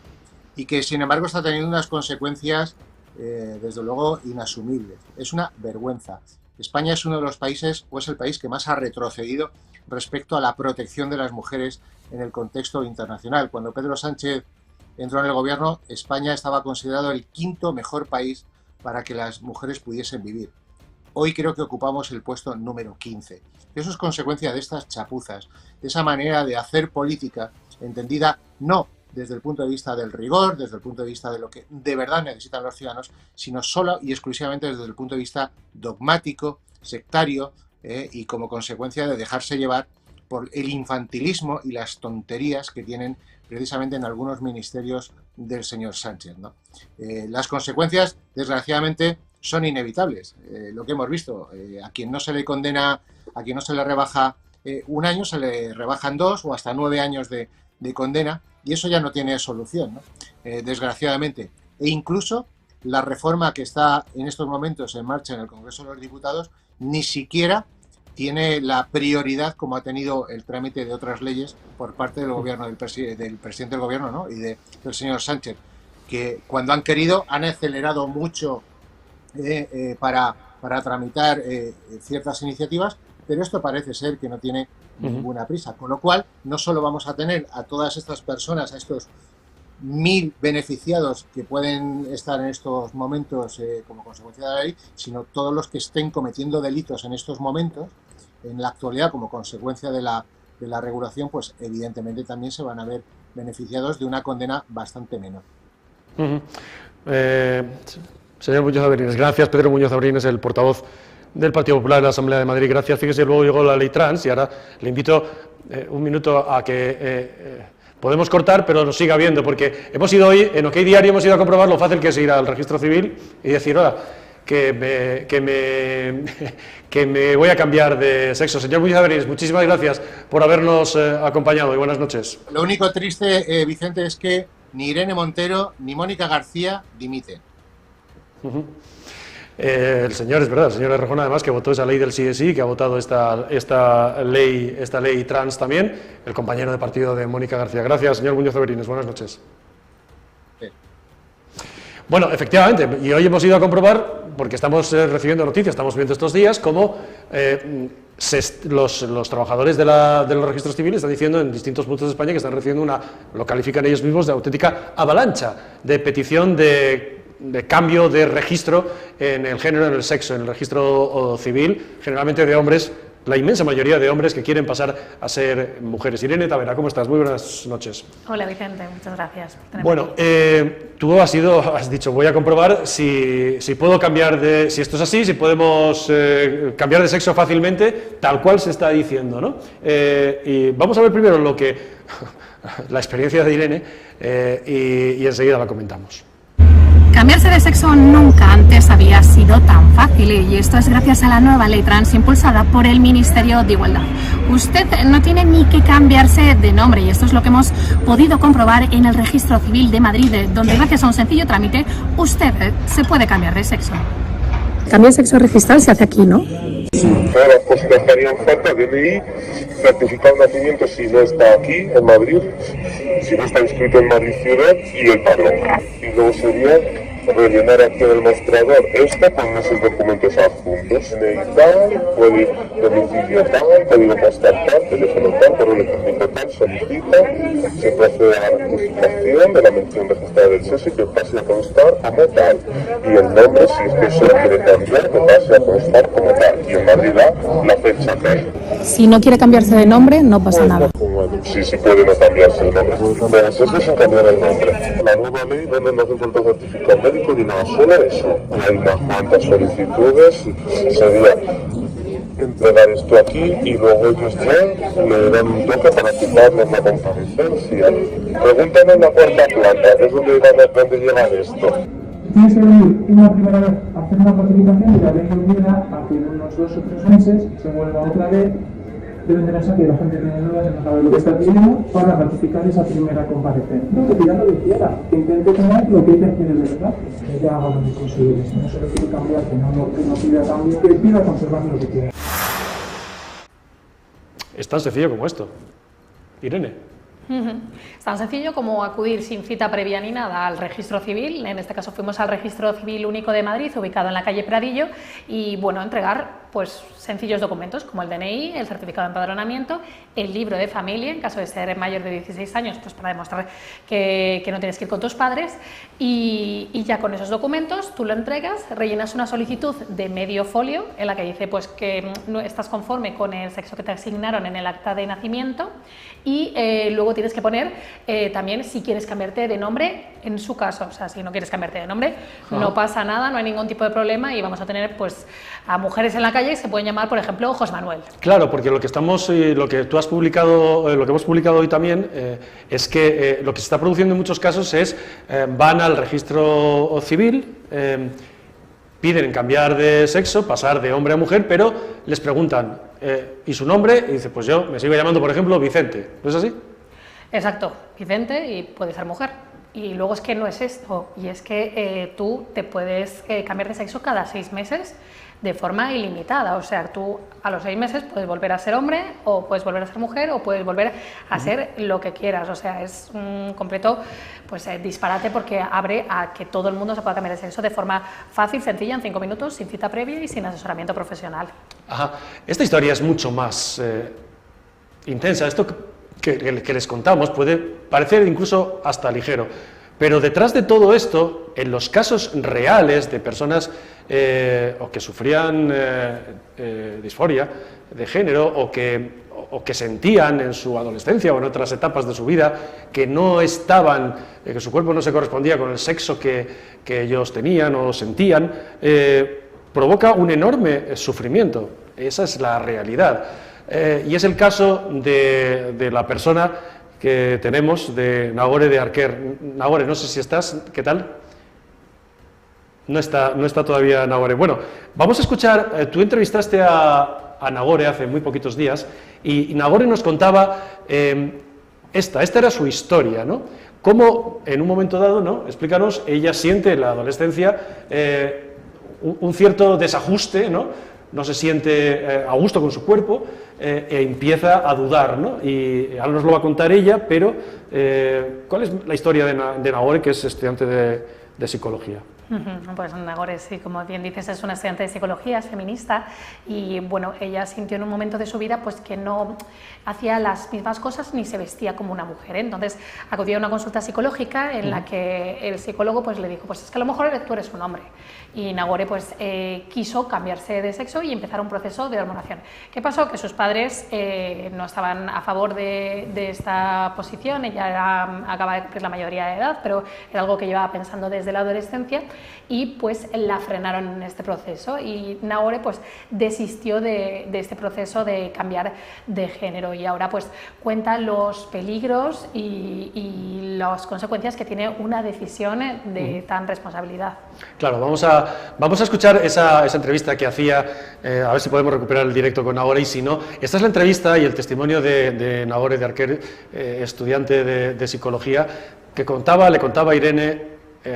y que sin embargo está teniendo unas consecuencias desde luego inasumibles. Es una vergüenza. España es uno de los países, o es el país que más ha retrocedido respecto a la protección de las mujeres en el contexto internacional. Cuando Pedro Sánchez entró en el gobierno, España estaba considerado el 5º mejor país para que las mujeres pudiesen vivir. Hoy creo que ocupamos el puesto número 15. Eso es consecuencia de estas chapuzas, de esa manera de hacer política entendida no desde el punto de vista del rigor, desde el punto de vista de lo que de verdad necesitan los ciudadanos, sino solo y exclusivamente desde el punto de vista dogmático, sectario, y como consecuencia de dejarse llevar por el infantilismo y las tonterías que tienen precisamente en algunos ministerios del señor Sánchez, ¿no? Las consecuencias, desgraciadamente, son inevitables. Lo que hemos visto, a quien no se le condena, a quien no se le rebaja 1 año, se le rebajan 2 o hasta 9 años de condena, y eso ya no tiene solución, ¿no? Desgraciadamente. E incluso la reforma que está en estos momentos en marcha en el Congreso de los Diputados ni siquiera tiene la prioridad como ha tenido el trámite de otras leyes por parte del gobierno, del presidente del gobierno, ¿no? Y del señor Sánchez, que cuando han querido han acelerado mucho para tramitar ciertas iniciativas, pero esto parece ser que no tiene ninguna prisa, con lo cual no solo vamos a tener a todas estas personas, a estos 1000 beneficiados que pueden estar en estos momentos como consecuencia de la ley, sino todos los que estén cometiendo delitos en estos momentos, en la actualidad como consecuencia de la regulación, pues evidentemente también se van a ver beneficiados de una condena bastante menor. Señor Muñoz Abrines, gracias. Pedro Muñoz Abrines, el portavoz del Partido Popular de la Asamblea de Madrid. Gracias. Fíjese, luego llegó la ley trans y ahora le invito un minuto a que podemos cortar, pero nos siga viendo, porque hemos ido hoy, en OK Diario, hemos ido a comprobar lo fácil que es ir al registro civil y decir, hola, que me voy a cambiar de sexo. Señor Muñoz Abrines, muchísimas gracias por habernos acompañado y buenas noches. Lo único triste, Vicente, es que ni Irene Montero ni Mónica García dimiten. El señor, es verdad, el señor Errejón, además, que votó esa ley del sí es sí, que ha votado esta ley trans también, el compañero de partido de Mónica García. Gracias, señor Muñoz Abrines, buenas noches. Sí. Bueno, efectivamente, y hoy hemos ido a comprobar, porque estamos recibiendo noticias, estamos viendo estos días, cómo los trabajadores de los registros civiles están diciendo en distintos puntos de España que están recibiendo lo califican ellos mismos de auténtica avalancha de petición de cambio de registro en el género, en el sexo, en el registro civil, generalmente de hombres, la inmensa mayoría de hombres que quieren pasar a ser mujeres. Irene Tavera, ¿cómo estás? Muy buenas noches. Hola Vicente, muchas gracias. Bueno, tú has dicho, voy a comprobar si puedo cambiar si esto es así, si podemos cambiar de sexo fácilmente, tal cual se está diciendo, ¿no? Y vamos a ver primero la experiencia de Irene y enseguida la comentamos. Cambiarse de sexo nunca antes había sido tan fácil y esto es gracias a la nueva ley trans impulsada por el Ministerio de Igualdad. Usted no tiene ni que cambiarse de nombre y esto es lo que hemos podido comprobar en el Registro Civil de Madrid, donde gracias a un sencillo trámite usted se puede cambiar de sexo. Cambio de sexo registral se hace aquí, ¿no? Todas las cosas que harían falta, DNI, certificado de nacimiento si no está aquí, en Madrid, si no está inscrito en Madrid Ciudad, y el padrón. Y luego sería rellenar aquí en el mostrador con esos documentos adjuntos. DNI tal, domicilio tal, código postal tal, teléfono tal, correo electrónico tal, solicita, se procede a la rectificación de la mención registrada del sexo y que pase a constar como tal. Y el nombre, si es que se quiere cambiar, que pase a constar como tal. Y en Madrid la fecha tal. Si no quiere cambiarse de nombre, no pasa nada. Sí puede no cambiarse el nombre. Pero eso es sin cambiar el nombre. La nueva ley donde no hace falta certificado médico ni nada, solo eso. Hay unas cuantas solicitudes, sería entregar esto aquí y luego ellos ya le dan un toque para citarle en la comparecencia. Pregúntame en la cuarta planta, que es donde llega esto. Tienes que venir una primera vez a hacer una participación y la ley obliga a que en unos 2 o 3 meses se vuelva otra vez. Deben tenerse aquí la gente tiene dudas, no sabe lo que está pidiendo para ratificar esa primera comparecencia. No, que pida lo que quiera, que intente tener lo que ella quiere de verdad. Que ella haga lo que considere, si no se lo quiere cambiar, que no pida cambio, que pida conservar lo que quiera. Es tan sencillo como esto. Irene. Es tan sencillo como acudir sin cita previa ni nada al registro civil. En este caso fuimos al Registro Civil Único de Madrid, ubicado en la calle Pradillo, y bueno, entregar pues sencillos documentos como el DNI, el certificado de empadronamiento, el libro de familia, en caso de ser mayor de 16 años, pues para demostrar que no tienes que ir con tus padres, y ya con esos documentos tú lo entregas, rellenas una solicitud de medio folio en la que dice pues que no estás conforme con el sexo que te asignaron en el acta de nacimiento, y luego tienes que poner también si quieres cambiarte de nombre en su caso. O sea, si no quieres cambiarte de nombre, no pasa nada, no hay ningún tipo de problema, y vamos a tener pues a mujeres en la calle que se pueden llamar, por ejemplo, José Manuel. Claro, porque lo que tú has publicado, lo que hemos publicado hoy también, es que lo que se está produciendo en muchos casos es van al registro civil, piden cambiar de sexo, pasar de hombre a mujer, pero les preguntan ¿y su nombre? Y dice, pues yo me sigo llamando, por ejemplo, Vicente. ¿No es así? Exacto, Vicente, y puede ser mujer. Y luego es que no es esto, y es que tú te puedes cambiar de sexo cada 6 meses de forma ilimitada. O sea, tú a los 6 meses puedes volver a ser hombre, o puedes volver a ser mujer, o puedes volver a ser lo que quieras. O sea, es un completo pues, disparate, porque abre a que todo el mundo se pueda cambiar de sexo de forma fácil, sencilla, en 5 minutos, sin cita previa y sin asesoramiento profesional. Ajá. Esta historia es mucho más intensa. Esto que les contamos puede parecer incluso hasta ligero, pero detrás de todo esto, en los casos reales de personas o que sufrían disforia de género, o que sentían en su adolescencia o en otras etapas de su vida que no estaban, que su cuerpo no se correspondía con el sexo que ellos tenían o sentían, provoca un enorme sufrimiento. Esa es la realidad. Y es el caso de la persona que tenemos, de Nagore de Arquer. Nagore, no sé si estás, ¿qué tal? No está todavía Nagore. Bueno, vamos a escuchar, tú entrevistaste a Nagore hace muy poquitos días, y Nagore nos contaba esta era su historia, ¿no? Cómo en un momento dado, ¿no? Explícanos, ella siente en la adolescencia un cierto desajuste, ¿no? No se siente a gusto con su cuerpo, e empieza a dudar, ¿no? Y ahora nos lo va a contar ella, pero ¿cuál es la historia de Nagore, que es estudiante de psicología? Pues Nagore, sí, como bien dices, es una estudiante de psicología, es feminista, y bueno, ella sintió en un momento de su vida pues que no hacía las mismas cosas ni se vestía como una mujer, ¿eh? Entonces acudió a una consulta psicológica en la que el psicólogo pues le dijo, pues es que a lo mejor tú eres un hombre, y Nagore pues quiso cambiarse de sexo y empezar un proceso de hormonación. ¿Qué pasó? Que sus padres no estaban a favor de esta posición. Ella acaba de cumplir la mayoría de edad, pero era algo que llevaba pensando desde la adolescencia, y pues la frenaron en este proceso, y Nagore pues desistió de este proceso de cambiar de género, y ahora pues cuenta los peligros y las consecuencias que tiene una decisión de tan responsabilidad. Claro, vamos a escuchar esa entrevista que hacía, a ver si podemos recuperar el directo con Nagore, y si no, esta es la entrevista y el testimonio de Nagore de Arquer, estudiante de psicología, que le contaba a Irene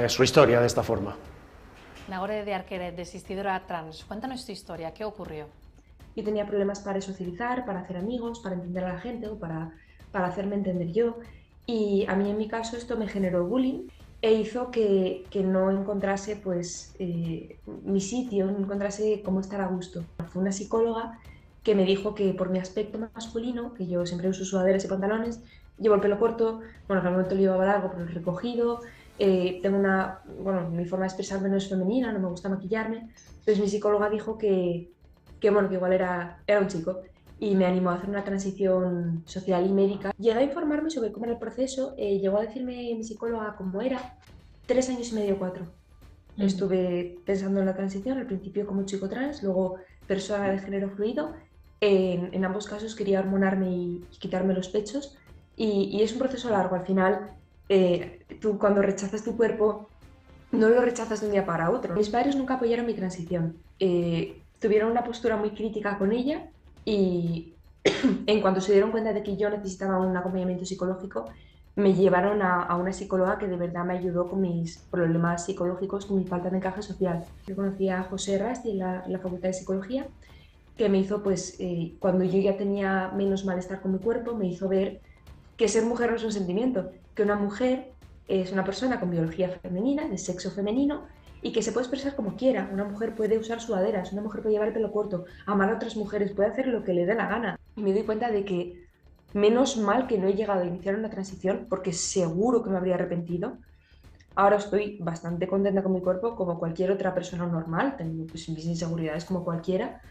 su historia de esta forma. Nagore de Arquer, desistidora trans, cuéntanos tu historia, ¿qué ocurrió? Yo tenía problemas para socializar, para hacer amigos, para entender a la gente, o para hacerme entender yo, y a mí en mi caso esto me generó bullying e hizo que no encontrase pues mi sitio, no encontrase cómo estar a gusto. Fue una psicóloga que me dijo que por mi aspecto masculino, que yo siempre uso sudaderas y pantalones, llevo el pelo corto, bueno, al momento lo llevaba largo pero recogido, tengo mi forma de expresarme no es femenina, no me gusta maquillarme. Entonces mi psicóloga dijo que igual era un chico, y me animó a hacer una transición social y médica. Llegué a informarme sobre cómo era el proceso, llegó a decirme mi psicóloga cómo era, 3 años y medio, 4. Estuve pensando en la transición, al principio como chico trans, luego persona de género fluido. En ambos casos quería hormonarme y quitarme los pechos y es un proceso largo. Al final, tú cuando rechazas tu cuerpo, no lo rechazas de un día para otro. Mis padres nunca apoyaron mi transición. Tuvieron una postura muy crítica con ella y en cuanto se dieron cuenta de que yo necesitaba un acompañamiento psicológico, me llevaron a una psicóloga que de verdad me ayudó con mis problemas psicológicos, con mi falta de encaje social. Yo conocí a José Rasti en la Facultad de Psicología, que me hizo, pues, cuando yo ya tenía menos malestar con mi cuerpo, me hizo ver que ser mujer no es un sentimiento, que una mujer es una persona con biología femenina, de sexo femenino, y que se puede expresar como quiera. Una mujer puede usar sudaderas, una mujer puede llevar el pelo corto, amar a otras mujeres, puede hacer lo que le dé la gana. Y me doy cuenta de que menos mal que no he llegado a iniciar una transición, porque seguro que me habría arrepentido. Ahora estoy bastante contenta con mi cuerpo, como cualquier otra persona normal, tengo pues, mis inseguridades como cualquiera,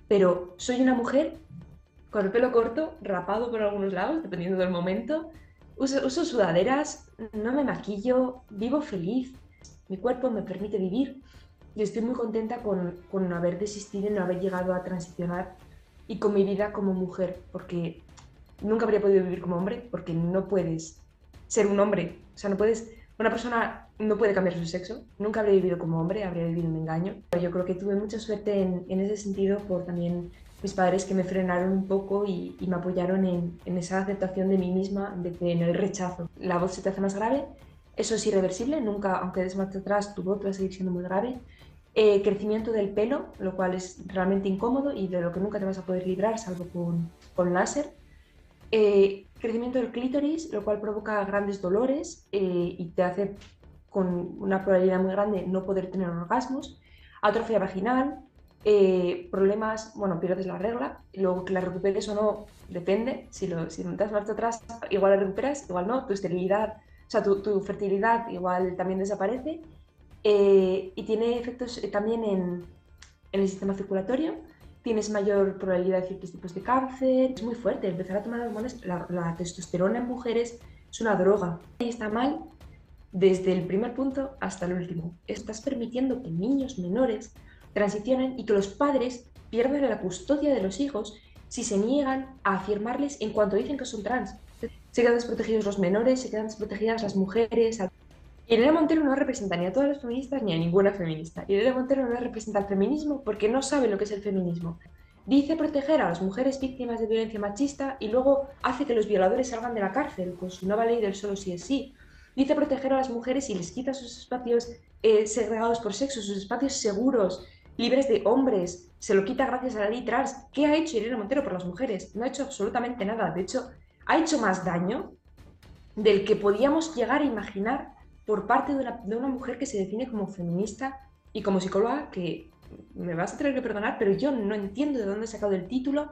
pero soy una mujer con el pelo corto, rapado por algunos lados, dependiendo del momento, uso sudaderas, no me maquillo, vivo feliz. Mi cuerpo me permite vivir y estoy muy contenta con haber desistido y no haber llegado a transicionar y con mi vida como mujer, porque nunca habría podido vivir como hombre, porque no puedes ser un hombre, o sea, una persona no puede cambiar su sexo, nunca habría vivido como hombre, habría vivido un engaño. Yo creo que tuve mucha suerte en ese sentido por también mis padres que me frenaron un poco y me apoyaron en esa aceptación de mí misma, en el rechazo. La voz se te hace más grave. Eso es irreversible, nunca, aunque des marcha atrás, tu voz va a seguir siendo muy grave. Crecimiento del pelo, lo cual es realmente incómodo y de lo que nunca te vas a poder librar, salvo con láser. Crecimiento del clítoris, lo cual provoca grandes dolores y te hace, con una probabilidad muy grande, no poder tener orgasmos. Atrofia vaginal, problemas, bueno, pierdes la regla, luego que la recuperes o no, depende. Si das marcha atrás, igual la recuperas, igual no, tu esterilidad, o sea, tu fertilidad igual también desaparece y tiene efectos también en el sistema circulatorio. Tienes mayor probabilidad de ciertos tipos de cáncer. Es muy fuerte empezar a tomar hormonas. La testosterona en mujeres es una droga y está mal desde el primer punto hasta el último. Estás permitiendo que niños menores transicionen y que los padres pierdan la custodia de los hijos si se niegan a afirmarles en cuanto dicen que son trans. Se quedan desprotegidos los menores, se quedan desprotegidas las mujeres. Irene Montero no representa ni a todas las feministas ni a ninguna feminista. Irene Montero no representa el feminismo porque no sabe lo que es el feminismo. Dice proteger a las mujeres víctimas de violencia machista y luego hace que los violadores salgan de la cárcel con su nueva ley del solo sí es sí. Dice proteger a las mujeres y les quita sus espacios segregados por sexo, sus espacios seguros, libres de hombres. Se lo quita gracias a la ley trans. ¿Qué ha hecho Irene Montero por las mujeres? No ha hecho absolutamente nada. De hecho, ha hecho más daño del que podíamos llegar a imaginar por parte de una mujer que se define como feminista y como psicóloga, que me vas a tener que perdonar, pero yo no entiendo de dónde ha sacado el título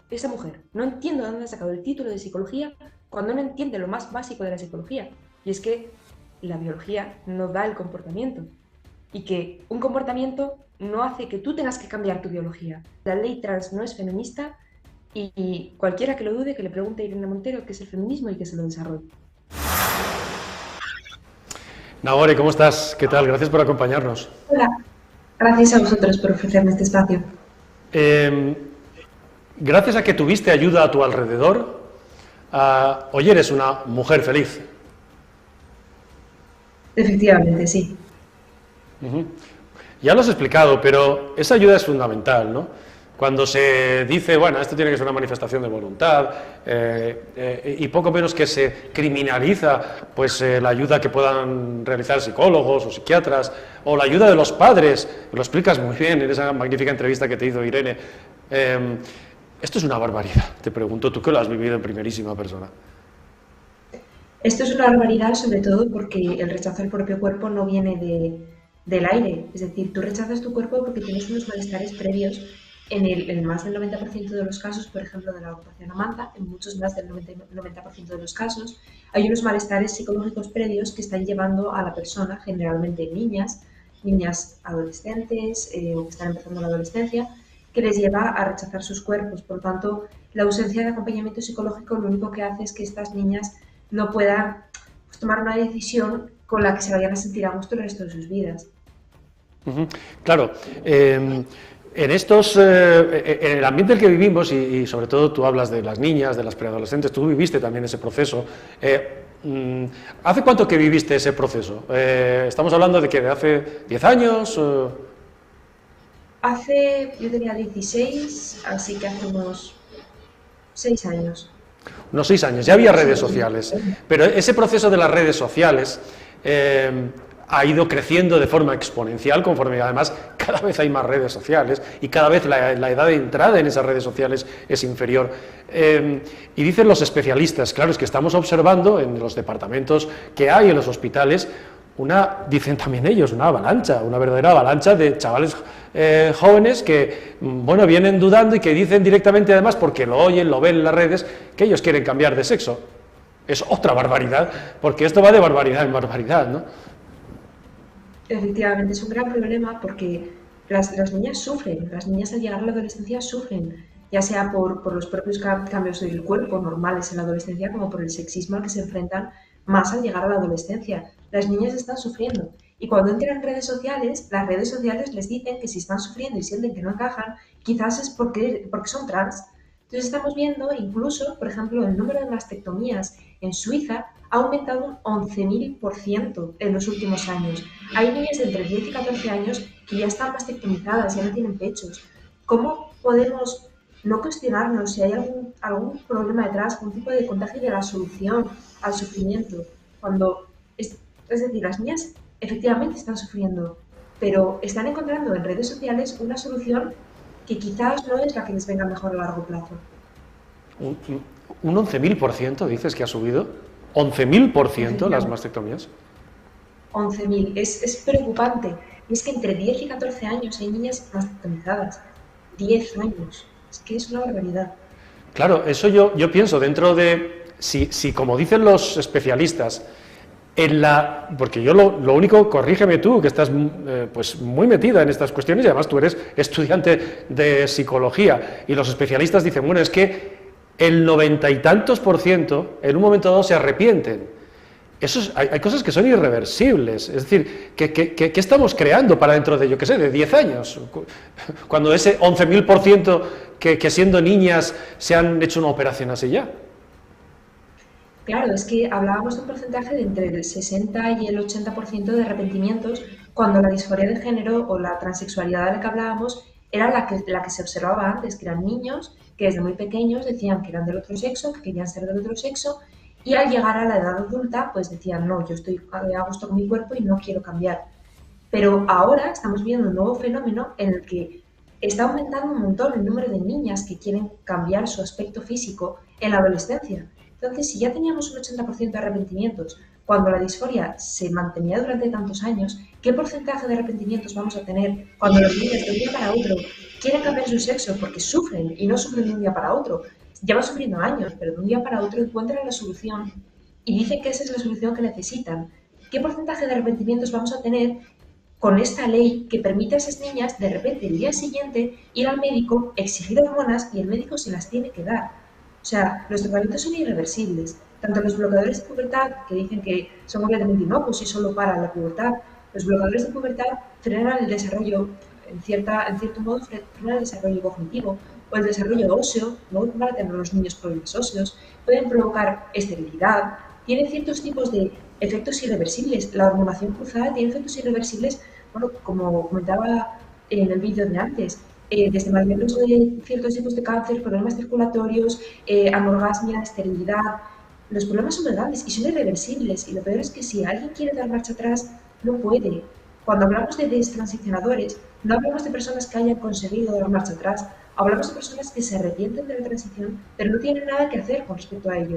esa mujer. No entiendo de dónde ha sacado el título de psicología cuando no entiende lo más básico de la psicología. Y es que la biología no da el comportamiento. Y que un comportamiento no hace que tú tengas que cambiar tu biología. La ley trans no es feminista y cualquiera que lo dude, que le pregunte a Irene Montero qué es el feminismo y que se lo desarrolle. Nagore, ¿cómo estás? ¿Qué tal? Gracias por acompañarnos. Hola, gracias a vosotros por ofrecerme este espacio. Gracias a que tuviste ayuda a tu alrededor, hoy eres una mujer feliz. Efectivamente, sí. Ya lo has explicado, pero esa ayuda es fundamental, ¿no? Cuando se dice, bueno, esto tiene que ser una manifestación de voluntad y poco menos que se criminaliza pues, la ayuda que puedan realizar psicólogos o psiquiatras o la ayuda de los padres, lo explicas muy bien en esa magnífica entrevista que te hizo Irene. Esto es una barbaridad, te pregunto, tú que lo has vivido en primerísima persona. Esto es una barbaridad sobre todo porque el rechazo al propio cuerpo no viene del aire, es decir, tú rechazas tu cuerpo porque tienes unos malestares previos. En más del 90% de los casos, por ejemplo, de la ocupación a manta, en muchos más del 90% de los casos, hay unos malestares psicológicos previos que están llevando a la persona, generalmente niñas adolescentes o que están empezando la adolescencia, que les lleva a rechazar sus cuerpos. Por tanto, la ausencia de acompañamiento psicológico lo único que hace es que estas niñas no puedan pues, tomar una decisión con la que se vayan a sentir a gusto el resto de sus vidas. Claro. En en el ambiente en el que vivimos, y sobre todo tú hablas de las niñas, de las preadolescentes, tú viviste también ese proceso. ¿Hace cuánto que viviste ese proceso? ¿Estamos hablando de que de hace 10 años? Yo tenía 16, así que hace unos 6 años. Unos 6 años, ya había redes sociales, pero ese proceso de las redes sociales ha ido creciendo de forma exponencial conforme además cada vez hay más redes sociales y cada vez la edad de entrada en esas redes sociales es inferior. Y dicen los especialistas, claro, es que estamos observando en los departamentos que hay en los hospitales dicen también ellos, una verdadera avalancha de chavales jóvenes que, bueno, vienen dudando y que dicen directamente además, porque lo oyen, lo ven en las redes, que ellos quieren cambiar de sexo. Es otra barbaridad, porque esto va de barbaridad en barbaridad, ¿no? Efectivamente, es un gran problema porque las niñas sufren, las niñas al llegar a la adolescencia sufren, ya sea por los propios cambios del cuerpo normales en la adolescencia como por el sexismo al que se enfrentan más al llegar a la adolescencia. Las niñas están sufriendo y cuando entran en redes sociales, las redes sociales les dicen que si están sufriendo y sienten que no encajan, quizás es porque son trans. Entonces estamos viendo incluso, por ejemplo, el número de mastectomías en Suiza ha aumentado un 11.000% en los últimos años. Hay niñas de entre 10 y 14 años que ya están mastectomizadas, ya no tienen pechos. ¿Cómo podemos no cuestionarnos si hay algún problema detrás, algún tipo de contagio de la solución al sufrimiento? Es decir, las niñas efectivamente están sufriendo, pero están encontrando en redes sociales una solución que quizás no es la que les venga mejor a largo plazo. ¿Un 11.000% dices que ha subido? ¿11.000% las mastectomías? 11.000, es preocupante. Y es que entre 10 y 14 años hay niñas mastectomizadas. 10 años. Es que es una barbaridad. Claro, eso yo pienso dentro de, si como dicen los especialistas, porque yo lo único, corrígeme tú, que estás pues muy metida en estas cuestiones y además tú eres estudiante de psicología y los especialistas dicen, bueno, es que el 90 y tantos % en un momento dado se arrepienten. Hay cosas que son irreversibles, es decir, ¿qué estamos creando para dentro de, yo qué sé, de 10 años? Cuando ese 11.000% que siendo niñas se han hecho una operación así ya. Claro, es que hablábamos de un porcentaje de entre el 60 y el 80% de arrepentimientos cuando la disforia de género o la transexualidad de la que hablábamos era la que se observaba antes, que eran niños que desde muy pequeños decían que eran del otro sexo, que querían ser del otro sexo, y al llegar a la edad adulta pues decían, no, yo estoy a gusto con mi cuerpo y no quiero cambiar. Pero ahora estamos viendo un nuevo fenómeno en el que está aumentando un montón el número de niñas que quieren cambiar su aspecto físico en la adolescencia. Entonces, si ya teníamos un 80% de arrepentimientos cuando la disforia se mantenía durante tantos años, ¿qué porcentaje de arrepentimientos vamos a tener cuando los niños de un día para otro quieren cambiar su sexo porque sufren y no sufren de un día para otro? Llevan sufriendo años, pero de un día para otro encuentran la solución y dicen que esa es la solución que necesitan. ¿Qué porcentaje de arrepentimientos vamos a tener con esta ley que permite a esas niñas de repente el día siguiente ir al médico, exigir hormonas y el médico se las tiene que dar? O sea, los tratamientos son irreversibles. Tanto los bloqueadores de pubertad, que dicen que son completamente inocuos y solo para la pubertad, los bloqueadores de pubertad frenan el desarrollo, en cierto modo, frenan el desarrollo cognitivo o el desarrollo óseo, no van a tener los niños problemas óseos, pueden provocar esterilidad, tienen ciertos tipos de efectos irreversibles. La hormonación cruzada tiene efectos irreversibles, bueno, como comentaba en el vídeo de antes, desde maldiagnosis de ciertos tipos de cáncer, problemas circulatorios, anorgasmia, esterilidad. Los problemas son muy grandes y son irreversibles, y lo peor es que si alguien quiere dar marcha atrás, no puede. Cuando hablamos de destransicionadores, no hablamos de personas que hayan conseguido dar marcha atrás, hablamos de personas que se arrepienten de la transición, pero no tienen nada que hacer con respecto a ello.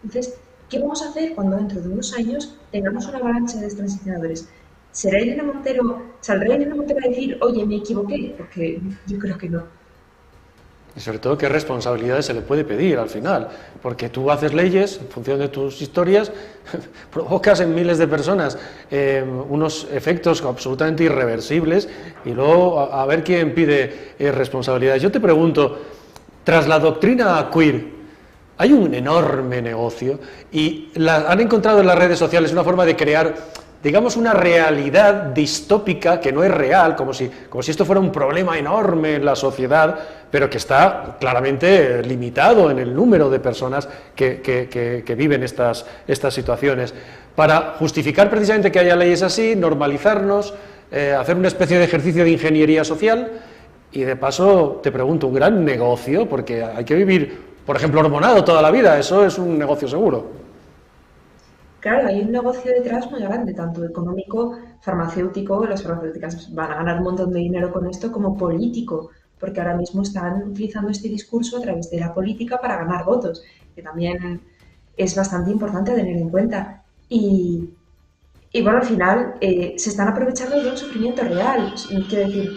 Entonces, ¿qué vamos a hacer cuando dentro de unos años tengamos una avalancha de destransicionadores? ¿Saldrá Irene Montero a decir, oye, me equivoqué? Porque yo creo que no. Y sobre todo, ¿qué responsabilidades se le puede pedir al final? Porque tú haces leyes, en función de tus historias, provocas en miles de personas unos efectos absolutamente irreversibles y luego a ver quién pide responsabilidades. Yo te pregunto, tras la doctrina queer, hay un enorme negocio y han encontrado en las redes sociales una forma de crear digamos, una realidad distópica que no es real, como si esto fuera un problema enorme en la sociedad, pero que está claramente limitado en el número de personas que viven estas situaciones. Para justificar precisamente que haya leyes así, normalizarnos, hacer una especie de ejercicio de ingeniería social y, de paso, te pregunto, un gran negocio, porque hay que vivir, por ejemplo, hormonado toda la vida, eso es un negocio seguro. Claro, hay un negocio detrás muy grande, tanto económico, farmacéutico, las farmacéuticas van a ganar un montón de dinero con esto, como político, porque ahora mismo están utilizando este discurso a través de la política para ganar votos, que también es bastante importante tener en cuenta. Y bueno, al final se están aprovechando de un sufrimiento real. Quiero decir,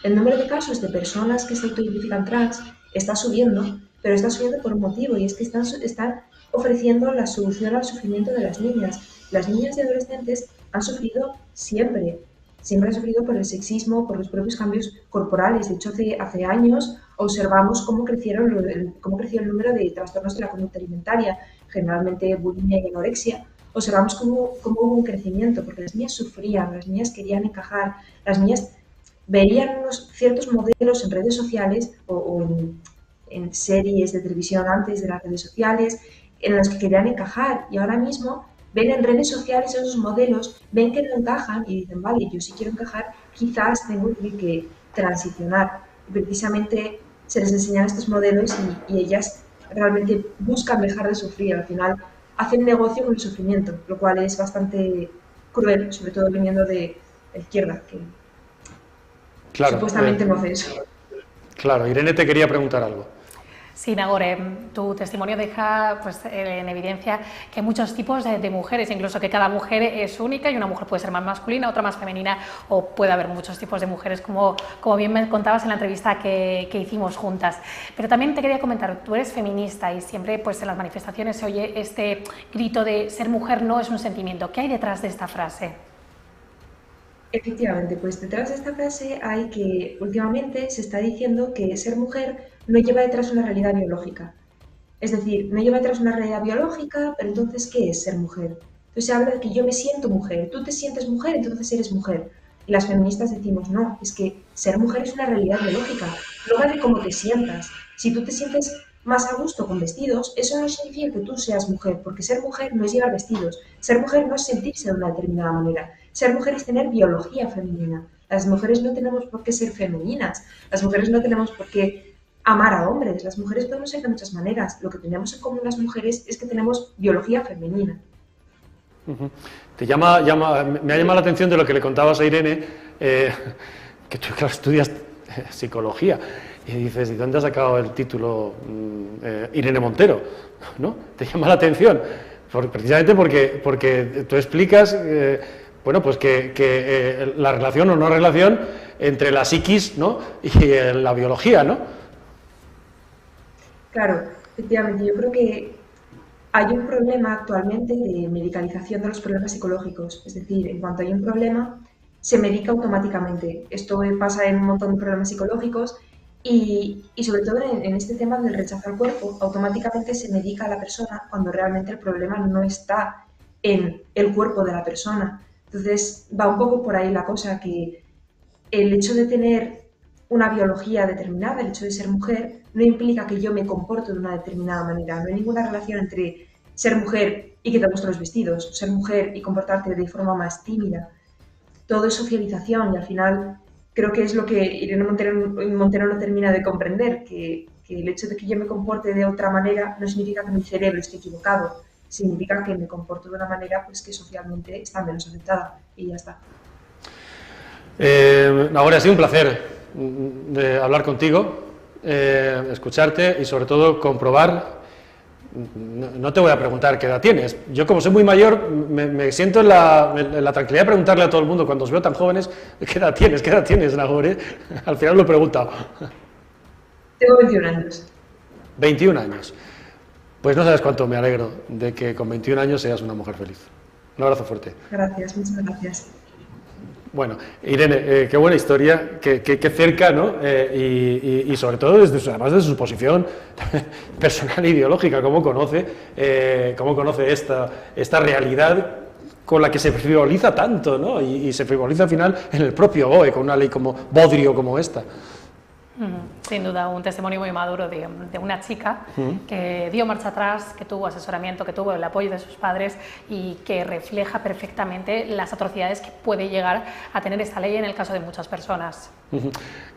el número de casos de personas que se autoidentifican trans está subiendo, pero está subiendo por un motivo, y es que están ofreciendo la solución al sufrimiento de las niñas. Las niñas y adolescentes han sufrido siempre han sufrido por el sexismo, por los propios cambios corporales. De hecho, hace años observamos cómo creció el número de trastornos de la conducta alimentaria, generalmente bulimia y anorexia. Observamos cómo hubo un crecimiento, porque las niñas sufrían, las niñas querían encajar, las niñas veían ciertos modelos en redes sociales o en series de televisión antes de las redes sociales, en los que querían encajar, y ahora mismo ven en redes sociales esos modelos, ven que no encajan y dicen, vale, yo sí quiero encajar, quizás tengo que transicionar. Y precisamente se les enseñan estos modelos y ellas realmente buscan dejar de sufrir. Al final hacen negocio con el sufrimiento, lo cual es bastante cruel, sobre todo viniendo de la izquierda, que supuestamente no hace eso. Claro, Irene te quería preguntar algo. Sí, Nagore, tu testimonio deja en evidencia que hay muchos tipos de mujeres, incluso que cada mujer es única y una mujer puede ser más masculina, otra más femenina, o puede haber muchos tipos de mujeres, como bien me contabas en la entrevista que hicimos juntas. Pero también te quería comentar, tú eres feminista y siempre en las manifestaciones se oye este grito de ser mujer no es un sentimiento. ¿Qué hay detrás de esta frase? Efectivamente, pues detrás de esta frase hay que últimamente se está diciendo que ser mujer no lleva detrás una realidad biológica. Es decir, no lleva detrás una realidad biológica, pero entonces, ¿qué es ser mujer? Entonces se habla de que yo me siento mujer, tú te sientes mujer, entonces eres mujer. Y las feministas decimos, no, es que ser mujer es una realidad biológica, no vale cómo te sientas. Si tú te sientes más a gusto con vestidos, eso no significa que tú seas mujer, porque ser mujer no es llevar vestidos, ser mujer no es sentirse de una determinada manera. Ser mujer es tener biología femenina. Las mujeres no tenemos por qué ser femeninas. Las mujeres no tenemos por qué amar a hombres. Las mujeres podemos ser de muchas maneras. Lo que tenemos en común las mujeres es que tenemos biología femenina. Me ha llamado la atención de lo que le contabas a Irene, que tú, claro, estudias psicología. Y dices, ¿y dónde has sacado el título Irene Montero? ¿No? Te llama la atención. Precisamente porque tú explicas... bueno, pues que la relación o no relación entre la psiquis, ¿no?, y la biología, ¿no? Claro, efectivamente, yo creo que hay un problema actualmente de medicalización de los problemas psicológicos. Es decir, en cuanto hay un problema, se medica automáticamente. Esto pasa en un montón de problemas psicológicos y sobre todo en este tema del rechazo al cuerpo, automáticamente se medica a la persona cuando realmente el problema no está en el cuerpo de la persona. Entonces va un poco por ahí la cosa, que el hecho de tener una biología determinada, el hecho de ser mujer, no implica que yo me comporte de una determinada manera. No hay ninguna relación entre ser mujer y que te gustan los vestidos, ser mujer y comportarte de forma más tímida. Todo es socialización y al final creo que es lo que Irene Montero no termina de comprender, que el hecho de que yo me comporte de otra manera no significa que mi cerebro esté equivocado. Significa que me comporto de una manera pues que socialmente está menos aceptada y ya está. Ahora ha sido un placer hablar contigo, escucharte y sobre todo comprobar. No te voy a preguntar qué edad tienes. Yo, como soy muy mayor, me siento en la tranquilidad de preguntarle a todo el mundo cuando os veo tan jóvenes, ¿qué edad tienes, Nagore? Al final lo he preguntado. Tengo 21 años. 21 años. Pues no sabes cuánto me alegro de que con 21 años seas una mujer feliz. Un abrazo fuerte. Gracias, muchas gracias. Bueno, Irene, qué buena historia, qué cerca, ¿no? Y sobre todo además de su posición personal e ideológica, cómo conoce esta realidad con la que se frivoliza tanto, ¿no? Y se frivoliza al final en el propio BOE, con una ley como Bodrio como esta. Sin duda, un testimonio muy maduro de una chica que dio marcha atrás, que tuvo asesoramiento, que tuvo el apoyo de sus padres y que refleja perfectamente las atrocidades que puede llegar a tener esta ley en el caso de muchas personas.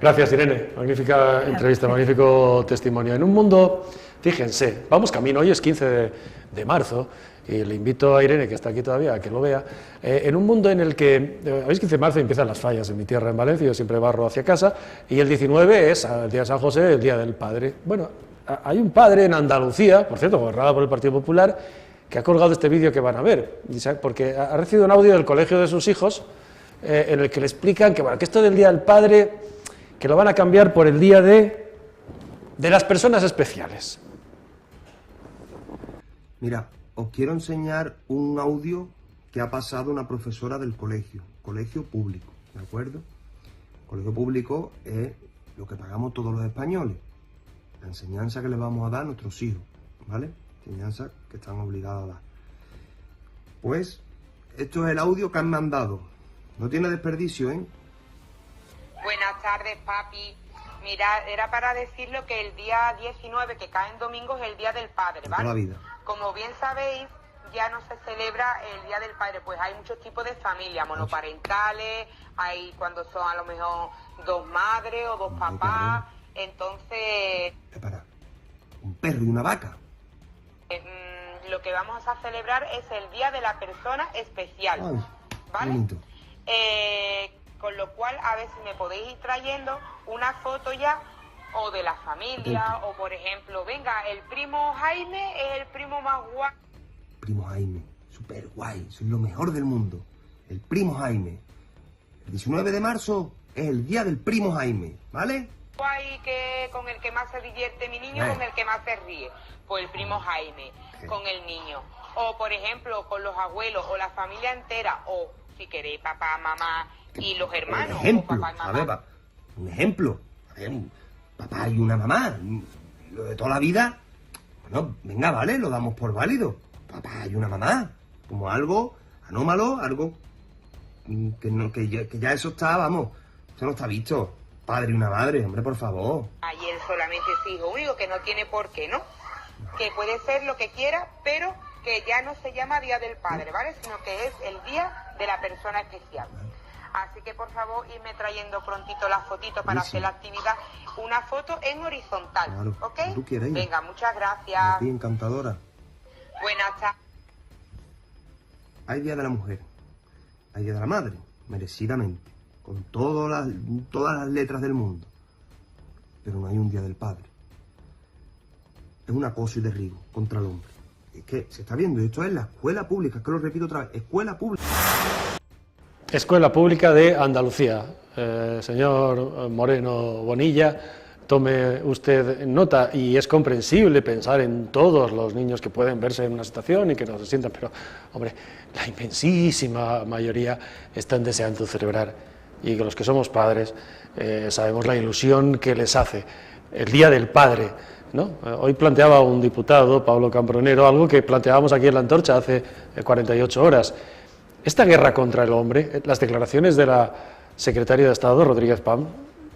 Gracias, Irene. Magnífica entrevista, magnífico testimonio. En un mundo, fíjense, vamos camino, hoy es 15 de marzo, y le invito a Irene, que está aquí todavía, a que lo vea, en un mundo en el que, hoy es 15 de marzo y empiezan las fallas en mi tierra, en Valencia, yo siempre barro hacia casa, y el 19 es el día de San José, el día del padre. Bueno, hay un padre en Andalucía, por cierto, gobernada por el Partido Popular, que ha colgado este vídeo que van a ver, porque ha recibido un audio del colegio de sus hijos, en el que le explican que, bueno, que esto del día del padre, que lo van a cambiar por el día de las personas especiales. Mira, os quiero enseñar un audio que ha pasado una profesora del colegio público, ¿de acuerdo? Colegio público es lo que pagamos todos los españoles, la enseñanza que le vamos a dar a nuestros hijos, ¿vale? Enseñanza que están obligados a dar. Pues, esto es el audio que han mandado, no tiene desperdicio, ¿eh? Buenas tardes, papi. Mira, era para decirlo que el día 19, que cae en domingo, es el Día del Padre, ¿vale? Toda la vida. Como bien sabéis, ya no se celebra el Día del Padre, pues hay muchos tipos de familias, monoparentales, hay cuando son a lo mejor dos madres o dos papás, entonces... Para, un perro y una vaca. Lo que vamos a celebrar es el Día de la Persona Especial, ¿vale? Bonito. Con lo cual, a ver si me podéis ir trayendo una foto ya, o de la familia, o por ejemplo, venga, el primo Jaime es el primo más guay. Primo Jaime, súper guay, soy lo mejor del mundo. El primo Jaime. El 19 de marzo es el día del primo Jaime, ¿vale? Guay, que con el que más se divierte mi niño, con el que más se ríe. Pues el primo Jaime, con el niño. O por ejemplo, con los abuelos, o la familia entera, o si queréis, papá, mamá y los hermanos. Un ejemplo, o papá y mamá. a ver, un ejemplo. A ver, papá y una mamá, lo de toda la vida, bueno, venga, vale, lo damos por válido. Papá y una mamá, como algo anómalo, algo que ya eso está, vamos, eso no está visto. Padre y una madre, hombre, por favor. Ayer solamente es hijo único, que no tiene por qué, ¿no? Que puede ser lo que quiera, pero que ya no se llama Día del Padre, ¿vale? Sino que es el Día de la Persona Especial. Así que por favor, irme trayendo prontito las fotitos para hacer la actividad. Una foto en horizontal, claro, ¿ok? tú quieres. Venga, muchas gracias. A ti, encantadora. Buenas tardes. Hay Día de la Mujer, hay Día de la Madre, merecidamente, con todas las letras del mundo. Pero no hay un Día del Padre. Es un acoso y derribo contra el hombre. Es que se está viendo, esto es la escuela pública, es que lo repito otra vez, escuela pública. Escuela Pública de Andalucía. Señor Moreno Bonilla, tome usted nota, y es comprensible pensar en todos los niños que pueden verse en una situación y que no se sientan, pero, hombre, la inmensísima mayoría están deseando celebrar, y que los que somos padres sabemos la ilusión que les hace el Día del Padre, ¿no? Hoy planteaba un diputado, Pablo Cambronero, algo que planteábamos aquí en La Antorcha hace 48 horas. Esta guerra contra el hombre, las declaraciones de la secretaria de Estado, Rodríguez Pam,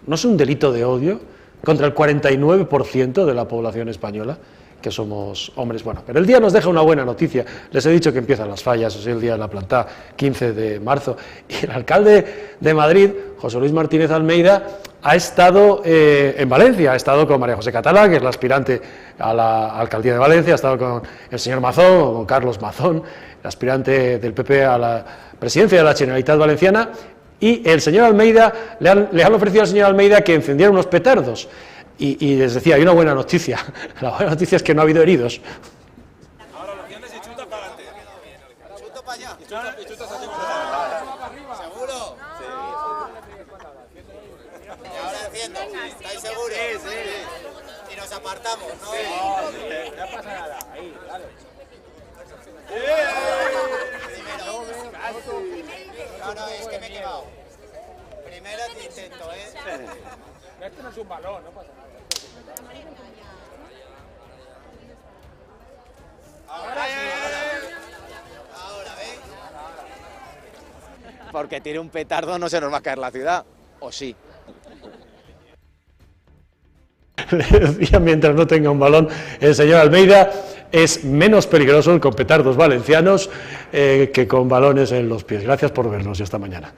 ¿no es un delito de odio contra el 49% de la población española, que somos hombres? Bueno, pero el día nos deja una buena noticia. Les he dicho que empiezan las fallas, es el día de la plantá, 15 de marzo, y el alcalde de Madrid, José Luis Martínez Almeida, ha estado en Valencia, ha estado con María José Catalá, que es la aspirante a la alcaldía de Valencia, ha estado con el señor Mazón, con Carlos Mazón, el aspirante del PP a la presidencia de la Generalitat Valenciana, y el señor Almeida, le han ofrecido al señor Almeida que encendiera unos petardos, y les decía, hay una buena noticia, la buena noticia es que no ha habido heridos. Ahora lo tienes y chuta para adelante. Chuta para allá. Y chutas así. ¿Seguro? Sí. Y ahora enciendo. ¿Estáis seguros? Sí, sí. Y nos apartamos, ¿no? Sí. No pasa nada. Ahí, dale. No, es que me he quemado. Primero intento, ¿eh? Esto no es un balón, no pasa nada. Ahora sí, ahora. Ahora, ¿ves? porque tire un petardo no se nos va a caer la ciudad, ¿o sí? Le decía, mientras no tenga un balón, el señor Almeida, es menos peligroso con petardos valencianos que con balones en los pies. Gracias por vernos y hasta mañana.